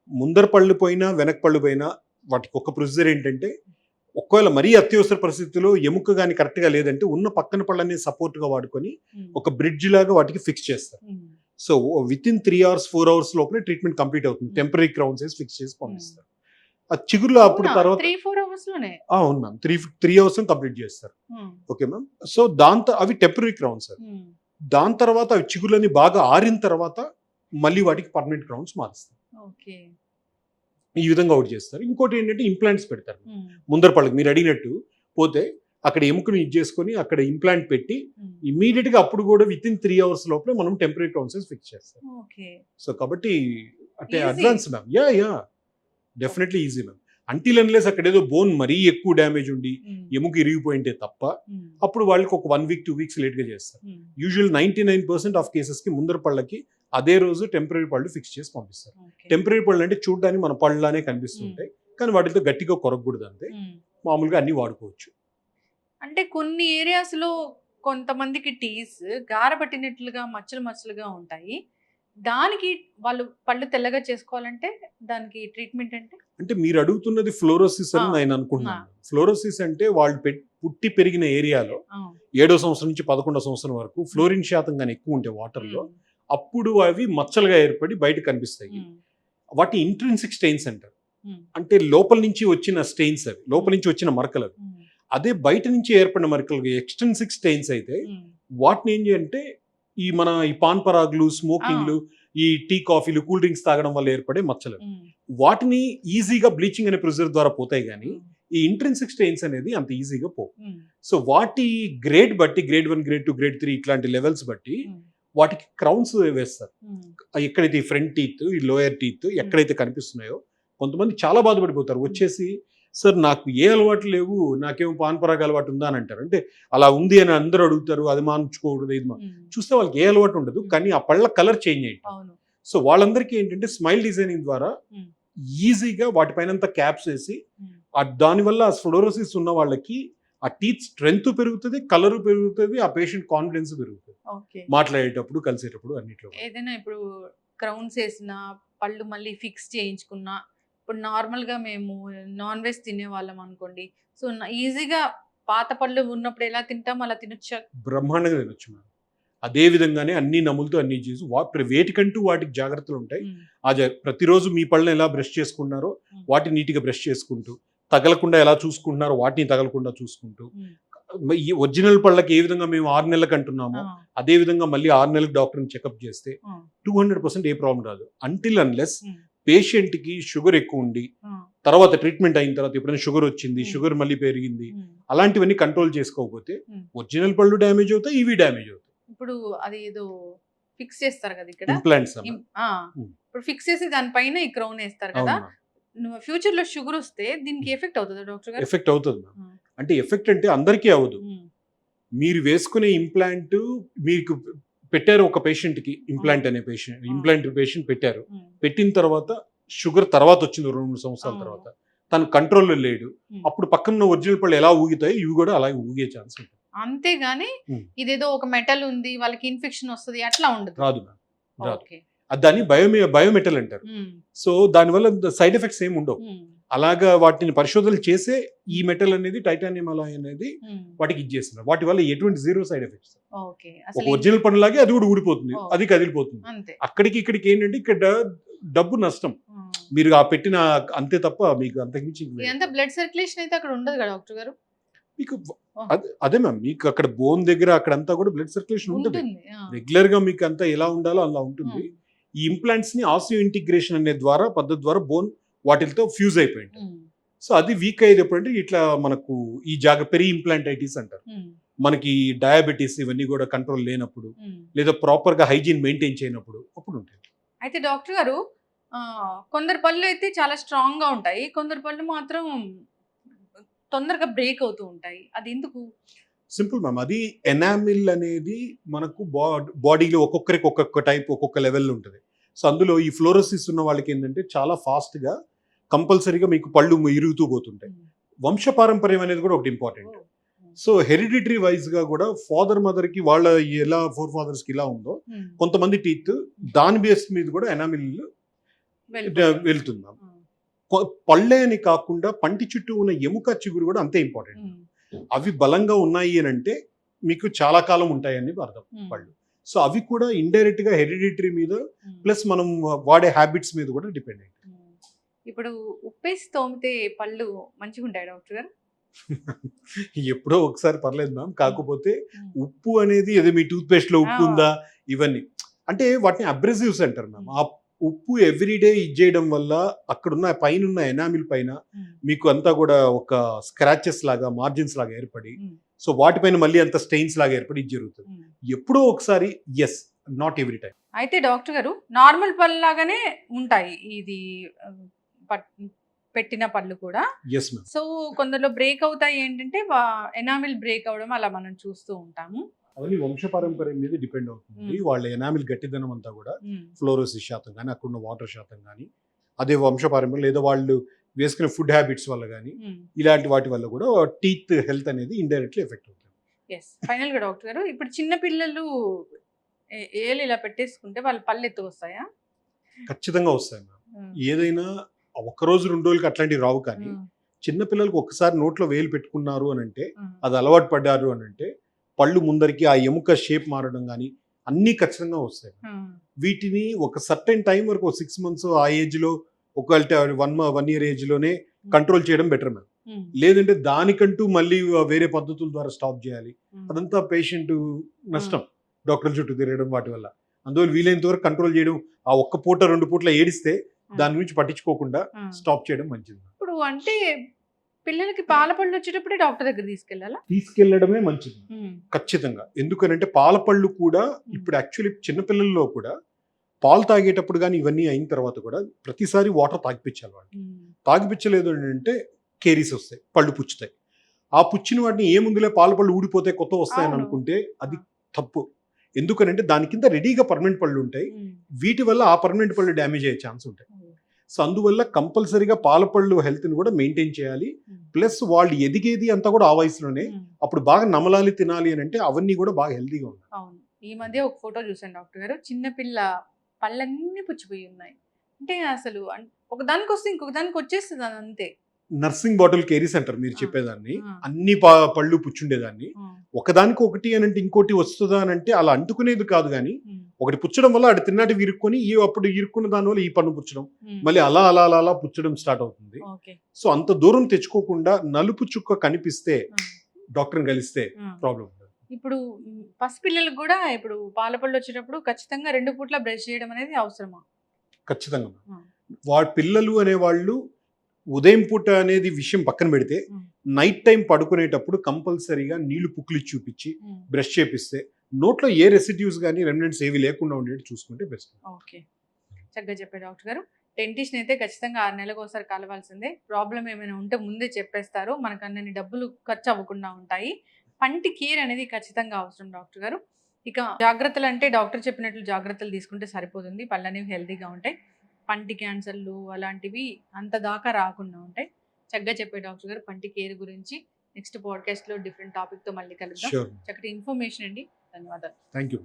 ముందర పళ్ళు పోయినా వెనక పళ్ళు పోయినా వాటికి ఒక ప్రొసీజర్ ఏంటంటే, ఒకవేళ మరీ అత్యవసర పరిస్థితుల్లో ఎముక కానీ కరెక్ట్ గా లేదంటే ఉన్న పక్కన పళ్ళని సపోర్ట్ గా వాడుకొని ఒక బ్రిడ్జ్ లాగా వాటికి ఫిక్స్ చేస్తారు. So with in 3 hours 4 hours లోపలే ట్రీట్మెంట్ కంప్లీట్ అవుతుంది. టెంపరీ క్రౌన్స్ వేసి ఫిక్స్ చేసి పంపిస్తారు. ఆ చిగురులో అప్పుడు తర్వాత 3-4 hours లోనే. అవును మ్యామ్, 3 hours కంప్లీట్ చేస్తారు. Okay ma'am. సో దాంతో అవి టెంపరీ క్రౌన్స్ సార్. దాని తర్వాత అవి చిగుర్లని బాగా ఆరిన తర్వాత మళ్ళీ వాటికి పర్మనెంట్ క్రౌన్స్ మారుస్తారు. ఈ విధంగా అవుట్ చేస్తారు. ఇంకోటి ఏంటంటే ఇంప్లాంట్స్ పెడతారు ముందర పళ్ళకి. మీరు అడిగినట్టు పోతే అక్కడ ఎముకను ఇది చేసుకొని అక్కడ ఇంప్లాంట్ పెట్టి ఇమీడియట్ గా అప్పుడు కూడా విత్ ఇన్ 3 hours లోపల మనం టెంపరీ క్రౌన్స్ ఫిక్స్ చేస్తాం. సో కాబట్టి అంటే advance ma'am. Yeah definitely easy ma'am. Until unless అక్కడ ఏదో బోన్ మరీ ఎక్కువ డ్యామేజ్ ఉండి ఎముక ఇరిగిపోయింటే తప్ప అప్పుడు వాళ్ళకి ఒక 1 week 2 weeks లేట్ గా చేస్తారు. యూజువల్ 99% ఆఫ్ కేసెస్ కి ముందర పళ్ళకి అదే రోజు టెంపరీ పళ్ళు ఫిక్స్ చేసి పంపిస్తారు. టెంపరీ పళ్ళు అంటే చూడడానికి మన పళ్ళలానే కనిపిస్తుంటాయి కానీ వాటితో గట్టిగా కొరకూడదు అంతే. మామూలుగా అన్ని వాడుకోవచ్చు. అంటే కొన్ని ఏరియాస్ లో కొంతమందికి టీస్ గారబట్టినట్లుగా మచ్చలు మచ్చలుగా ఉంటాయి, దానికి వాళ్ళు పళ్ళు తెల్లగా చేసుకోవాలంటే దానికి ట్రీట్మెంట్ అంటే మీరు అడుగుతున్నది ఫ్లోరోసిస్ అని నేను అనుకుంటున్నాను. ఫ్లోరోసిస్ అంటే వాళ్ళు పుట్టి పెరిగిన ఏరియాలో 7వ సంవత్సరం నుంచి 11వ సంవత్సరం వరకు ఫ్లోరిన్ శాతం కానీ ఎక్కువ ఉంటే వాటర్ లో అప్పుడు అవి మచ్చలుగా ఏర్పడి బయట కనిపిస్తాయి. వాటి ఇంట్రిన్సిక్ స్టెయిన్స్ అంటారు. అంటే లోపల నుంచి వచ్చిన స్టెయిన్స్, అవి లోపల నుంచి వచ్చిన మరకలు. అవి అదే బయట నుంచి ఏర్పడిన మరకలు ఎక్స్ట్రిన్సిక్ స్టెయిన్స్ అయితే వాటిని ఏం చేయాలంటే ఈ మన ఈ పాన్ పరాగులు, స్మోకింగ్లు, ఈ టీ కాఫీలు, కూల్ డ్రింక్స్ తాగడం వల్ల ఏర్పడే మచ్చలు, వాటిని ఈజీగా బ్లీచింగ్ అనే ప్రొసీజర్ ద్వారా పోతాయి కానీ ఈ ఇంట్రిన్సిక్ స్టెయిన్స్ అనేది అంత ఈజీగా పోవు. సో వాటి గ్రేడ్ బట్టి గ్రేడ్ 1, గ్రేడ్ 2, గ్రేడ్ 3 ఇట్లాంటి లెవెల్స్ బట్టి వాటికి క్రౌన్స్ వేస్తారు. ఎక్కడైతే ఈ ఫ్రంట్ టీత్, ఈ లోయర్ టీత్ ఎక్కడైతే కనిపిస్తున్నాయో కొంతమంది చాలా బాధపడిపోతారు. వచ్చేసి సార్ నాకు ఏ అలవాటు లేవు, నాకేమో పాన్ పరాగ అలవాటు ఉందా అని అంటారు. అంటే అలా ఉంది అని అందరూ అడుగుతారు, అది మానుకోకూడదు, ఇది చూస్తే వాళ్ళకి ఏ అలవాటు ఉండదు కానీ ఆ పళ్ళ కలర్ చేంజ్ అయ్యింది. సో వాళ్ళందరికీ ఏంటంటే స్మైల్ డిజైనింగ్ ద్వారా ఈజీగా వాటిపైన క్యాప్స్ వేసి దానివల్ల ఫ్లోరోసిస్ ఉన్న వాళ్ళకి ఆ టీత్ స్ట్రెంగ్త్ పెరుగుతుంది, కలర్ పెరుగుతుంది, ఆ పేషెంట్ కాన్ఫిడెన్స్ పెరుగుతుంది మాట్లాడేటప్పుడు, కలిసేటప్పుడు అన్నిట్లో. ఏదైనా ఇప్పుడు క్రౌన్స్ వేసిన పళ్ళు మళ్ళీ ఫిక్స్ చేయించుకున్నా, ఇప్పుడు నార్మల్గా మేము నాన్ వెజ్ తినే వాళ్ళం అనుకోండి, సో ఈజీగా పాత పళ్ళు ఉన్నప్పుడు ఎలా తింటాం అలా తినొచ్చా? బ్రహ్మాండంగా తినొచ్చు మ్యామ్. అదే విధంగానే అన్ని నములతో అన్ని చేసి వేటికంటూ వాటికి జాగ్రత్తలు ఉంటాయి. ప్రతిరోజు మీ పళ్ళని ఎలా బ్రష్ చేసుకున్నారో వాటిని నీట్గా బ్రష్ చేసుకుంటూ, తగలకుండా ఎలా చూసుకుంటున్నారో వాటిని తగలకుండా చూసుకుంటూ, ఈ ఒరిజినల్ పళ్ళకి ఏ విధంగా మేము 6 నెలలకు అంటున్నామో అదే విధంగా మళ్ళీ 6 నెలలకు డాక్టర్ని చెకప్ చేస్తే 200% ఏ ప్రాబ్లం రాదు. అంటిల్ అన్లెస్ పేషెంట్ కి షుగర్ ఎక్కువ ఉండి తర్వాత ట్రీట్మెంట్ అయిన తర్వాత ఎప్పుడైనా షుగర్ వచ్చింది, షుగర్ మళ్ళీ పెరిగింది, అలాంటివన్నీ కంట్రోల్ చేసుకోకపోతే ఒరిజినల్ పళ్ళు డ్యామేజ్ అవుతాయి, ఇవి డ్యామేజ్ అవుతాయి. ఇప్పుడు అది ఏదో ఫిక్స్ చేస్తారు కదా ఇక్కడ ఇంప్లాంట్స్, ఇప్పుడు ఫిక్స్ చేసి దానిపైన ఈ క్రౌన్ వేస్తారు కదా, ఫ్యూచర్ లో షుగర్ వస్తే దీనికి ఎఫెక్ట్ అవుతుంది డాక్టర్ గారు? ఎఫెక్ట్ అవుతుంది. అంటే ఎఫెక్ట్ అంటే అందరికీ అవ్వదు. మీరు వేసుకునే ఇంప్లాంట్ మీకు పెట్టారు, ఒక పేషెంట్ కి ఇంప్లాంట్ అనే పేషెంట్ పెట్టారు. పెట్టిన తర్వాత షుగర్ తర్వాత వచ్చింది 2-3 సంవత్సరాల తర్వాత, తను కంట్రోల్లో లేడు, అప్పుడు పక్కన ఒరిజినల్ పళ్ళు ఎలా ఊగుతాయి ఇవి కూడా అలాగే ఊగే ఛాన్స్ ఉంటుంది. అంతేగాని ఇదేదో ఒక మెటల్ ఉంది వాళ్ళకి ఇన్ఫెక్షన్ వస్తుంది అట్లా ఉండదు. రాదు. దాన్ని బయోమెటల్ అంటారు. సో దానివల్ల సైడ్ ఎఫెక్ట్స్ ఏమి ఉండవు. అలాగా వాటిని పరిశోధనలు చేసే ఈ మెటల్ అనేది టైటానియం అలాయ్ అనేది వాటికి ఇచ్చేస్తున్నారు. వాటి వల్ల ఎటువంటి జీరో సైడ్ ఎఫెక్ట్స్. ఓకే. ఒక అసలు ఒరిజినల్ పనులాగే అది కూడా ఊడిపోతుంది, ఓ. అది కదిలిపోతుంది. అంతే. అక్కడికి ఇక్కడికి ఏంటంటే ఇక్కడ డబ్బు నష్టం, మీరు ఆ పెట్టిన అంతే తప్ప మీకు అంతకుమించి ఇదంతా బ్లడ్ సర్క్యులేషన్ అయితే అక్కడ ఉండదు కదా డాక్టర్ గారు? మీకు అదే మ్యామ్, మీకు అక్కడ బోన్ దగ్గర అక్కడంతా కూడా బ్లడ్ సర్క్యులేషన్ ఉంటుంది. ఉంటుంది. రెగ్యులర్ గా మీకు అంతా ఎలా ఉండాలో అలా ఉంటుంది. ఈ ఇంప్లాంట్స్ ని ఆసియో ఇంటిగ్రేషన్ అనే పద్ధతి ద్వారా బోన్ వాటితో ఫ్యూజ్ అయిపోయింది. సో అది వీక్ అయ్యేటప్పుడు అంటే ఇట్లా మనకు ఈ పెరి ఇంప్లాంటైటిస్ అంటారు. మనకి డయాబెటీస్ ఇవన్నీ కూడా కంట్రోల్ లేనప్పుడు, లేదా ప్రాపర్ గా హైజీన్ మెయింటైన్ చేయనప్పుడు అప్పుడు ఉంటుంది. అయితే డాక్టర్ గారు, కొందరు పళ్ళు అయితే చాలా స్ట్రాంగ్ గా ఉంటాయి, కొందరు పళ్ళు మాత్రం తొందరగా బ్రేక్ అవుతూ ఉంటాయి. అది ఎందుకు? సింపుల్ మ్యామ్, అది ఎనామిల్ అనేది మనకు బాడీలో ఒక్కొక్కరికి ఒక్కొక్క టైప్ ఒక్కొక్క లెవెల్లో ఉంటుంది. సో అందులో ఈ ఫ్లోరోసిస్ ఉన్న వాళ్ళకి ఏంటంటే చాలా ఫాస్ట్ గా కంపల్సరీగా మీకు పళ్ళు ఇరుగుతూ పోతుంటాయి. వంశపారంపర్యం అనేది కూడా ఒకటి ఇంపార్టెంట్. సో హెరిడిటరీ వైజ్ గా కూడా ఫాదర్ మదర్ కి వాళ్ళ ఎలా ఫోర్ ఫాదర్స్ కి ఇలా ఉందో కొంతమంది టీత్ దాని బేస్ మీద కూడా ఎనామిల్ వెళ్తుంది. పళ్ళే అని కాకుండా పంటి చుట్టూ ఉన్న ఎముక చిగురు కూడా అంతే ఇంపార్టెంట్. అవి బలంగా ఉన్నాయి అని అంటే మీకు చాలా కాలం ఉంటాయని అర్థం పళ్ళు. సో అవి కూడా ఇండైరెక్ట్ గా హెరిడిటరీ మీద ప్లస్ మనం వాడే హ్యాబిట్స్ మీద కూడా డిపెండ్ అయ్యింది. ఇప్పుడు ఉప్పేసి తోమితే పళ్ళు మంచిగా ఉంటాయి డాక్టర్ గారు? ఎప్పుడో ఒకసారి పర్లేదు మ్యామ్, కాకపోతే ఉప్పు అనేది ఏదో మీ టూత్ పేస్ట్ లో ఉప్పు ఉందా ఇవన్నీ అంటే వాటిని అబ్రెసివ్స్ అంటారు మ్యామ్. ఆ ఉప్పు ఎవ్రీడే ఇచ్చేయడం వల్ల అక్కడున్న పైన ఉన్న ఎనామిల్ పైన మీకు అంతా కూడా ఒక స్క్రాచెస్ లాగా మార్జిన్స్ లాగా ఏర్పడి, సో వాటిపైన మళ్ళీ అంత స్టెయిన్స్ లాగా ఏర్పడి ఇది జరుగుతుంది. ఎప్పుడో ఒకసారి, ఎస్, నాట్ ఎవ్రీ టైం. అయితే డాక్టర్ గారు, నార్మల్ పళ్ళు లాగానే ఉంటాయి ఇది పెట్టిన పళ్ళు కూడా. సో కొందరిలో బ్రేక్ అవుతాయి ఏంటంటే ఎనామిల్ బ్రేక్ అవడం అలా మనం చూస్తూ ఉంటాము. అవన్నీ వంశపారంపర్యం మీద డిపెండ్ అవుతుంది. వాళ్ళ ఎనామిల్ గట్టిదనం అంతా కూడా ఫ్లోరోసిస్ శాతం కానీ అక్కడున్న వాటర్ శాతం కానీ అదే వంశపారంపర్యం, లేదా వాళ్ళు వేసుకునే ఫుడ్ హ్యాబిట్స్ వల్ల కానీ ఇలాంటి వాటి వల్ల కూడా టీత్ హెల్త్ అనేది ఇండైరెక్ట్లీ ఎఫెక్ట్ అవుతుంది. ఫైనల్ గా డాక్టర్ గారు, ఇప్పుడు చిన్న పిల్లలు ఏళ్ళు ఇలా పెట్టేసుకుంటే వాళ్ళ పళ్ళు ఎత్తు వస్తాయా? ఖచ్చితంగా వస్తాయి మ్యామ్. ఏదైనా ఒక రోజు 2 రోజులకి అట్లాంటివి రావు, కానీ చిన్న పిల్లలకు ఒకసారి నోట్లో వేలు పెట్టుకున్నారు అని అంటే, అది అలవాటు పడ్డారు అని అంటే పళ్ళు ముందరికి ఆ ఎముక షేప్ మారడం కానీ అన్నీ ఖచ్చితంగా వస్తాయి. వీటిని ఒక సర్టెన్ టైం వరకు 6 months ఆ ఏజ్ లో, ఒక 1 year ఏజ్ లోనే కంట్రోల్ చేయడం బెటర్ మ్యామ్. లేదంటే దానికంటూ మళ్ళీ వేరే పద్ధతుల ద్వారా స్టాప్ చేయాలి, అదంతా పేషెంట్ నష్టం, డాక్టర్ చుట్టూ తిరగడం వాటి వల్ల. అందువల్ల వీలైనంత వరకు కంట్రోల్ చేయడం, ఆ ఒక్క పూట 2 పూట్ల ఏడిస్తే దాని గురించి పట్టించుకోకుండా స్టాప్ చేయడం మంచిది. ఇప్పుడు అంటే పిల్లలకి పాల పళ్ళు వచ్చేటప్పుడే డాక్టర్ దగ్గర తీసుకెళ్లడమే మంచిది ఖచ్చితంగా. ఎందుకనంటే పాల పళ్ళు కూడా ఇప్పుడు యాక్చువల్లీ చిన్నపిల్లల్లో కూడా పాలు తాగేటప్పుడు కానీ ఇవన్నీ అయిన తర్వాత కూడా ప్రతిసారి వాటర్ తాగిపించాలి వాళ్ళు. తాగిపించలేదు అని అంటే కేరీస్ వస్తాయి, పళ్ళు పుచ్చుతాయి. ఆ పుచ్చిన వాటిని ఏముందులే పాల పళ్ళు ఊడిపోతే కొత్త వస్తాయని అనుకుంటే అది తప్పు. ఎందుకనంటే దాని కింద రెడీగా పర్మనెంట్ పళ్ళు ఉంటాయి, వీటి వల్ల ఆ పర్మనెంట్ పళ్ళు డ్యామేజ్ అయ్యే ఛాన్స్ ఉంటాయి. సో అందువల్ల కంపల్సరీగా పాల పళ్ళు హెల్త్ని కూడా మెయింటైన్ చేయాలి. ప్లస్ వాళ్ళు ఎదిగేది అంతా కూడా ఆ వయసులోనే, అప్పుడు బాగా నమలాలి తినాలి అని అంటే అవన్నీ కూడా బాగా హెల్తీగా ఉన్నాయి. అవును, ఈ మధ్య ఒక ఫోటో చూసాను డాక్టర్ గారు, చిన్నపిల్ల పళ్ళన్నీ పుచ్చిపోయి ఉన్నాయి. అంటే అసలు ఒకదానికి వస్తే ఇంకొక దానికి వచ్చేస్తుంది అది అంతే. నర్సింగ్ బాటిల్ కేరీస్ అంటారు మీరు చెప్పేదాన్ని. అన్ని పళ్ళు పుచ్చుండేదాన్ని, ఒకదానికి ఒకటి అని అంటే ఇంకోటి వస్తుందా అని అంటే అలా అంటుకునేది కాదు. కానీ ఒకటి పుచ్చడం వల్ల అటు తిన్నాటి విరుక్కొని అప్పుడు ఇరుక్కున్న దాని వల్ల ఈ పన్ను పుచ్చడం, మళ్ళీ అలా అలా అలా అలా పుచ్చడం స్టార్ట్ అవుతుంది. సో అంత దూరం తెచ్చుకోకుండా నలుపు చుక్క కనిపిస్తే డాక్టర్ని కలిస్తే ప్రాబ్లం. ఇప్పుడు పసిపిల్లలకు కూడా ఇప్పుడు పాలపళ్ళు వచ్చేటప్పుడు ఖచ్చితంగా 2 పూట్ల బ్రష్ చేయడం అనేది అవసరమా? ఖచ్చితంగా. వాళ్ళ పిల్లలు అనేవాళ్ళు ఉదయం పూట అనేది విషయం పక్కన పెడితే, నైట్ టైం పడుకునేటప్పుడు కంపల్సరీగా నీళ్లు పుక్కిలి చూపించి బ్రష్ చేపిస్తే నోట్లో ఏ రెసిడ్యూస్ కానీ రెమినెంట్స్ ఏవి లేకుండా ఉండేది చూసుకుంటే బెస్ట్. ఓకే, చక్కగా చెప్పారు డాక్టర్ గారు. డెంటిస్ట్ అయితే ఖచ్చితంగా 6 నెలలకు ఒకసారి కలవాల్సిందే. ప్రాబ్లం ఏమైనా ఉంటే ముందే చెప్పేస్తారు, మనకు అన్ని డబ్బులు ఖర్చు అవ్వకుండా ఉంటాయి. పంటి కేర్ అనేది ఖచ్చితంగా అవసరం డాక్టర్ గారు. ఇక జాగ్రత్తలు అంటే డాక్టర్ చెప్పినట్లు జాగ్రత్తలు తీసుకుంటే సరిపోతుంది, పళ్ళు అనేవి హెల్తీగా ఉంటాయి, పంటి క్యాన్సర్లు అలాంటివి అంత దాకా రాకుండా ఉంటాయి. చక్కగా చెప్పే డాక్టర్ గారు పంటి కేర్ గురించి. నెక్స్ట్ పాడ్కాస్ట్లో డిఫరెంట్ టాపిక్తో మళ్ళీ కలుద్దాం. చక్కటి ఇన్ఫర్మేషన్ అండి, ధన్యవాదాలు. Thank you.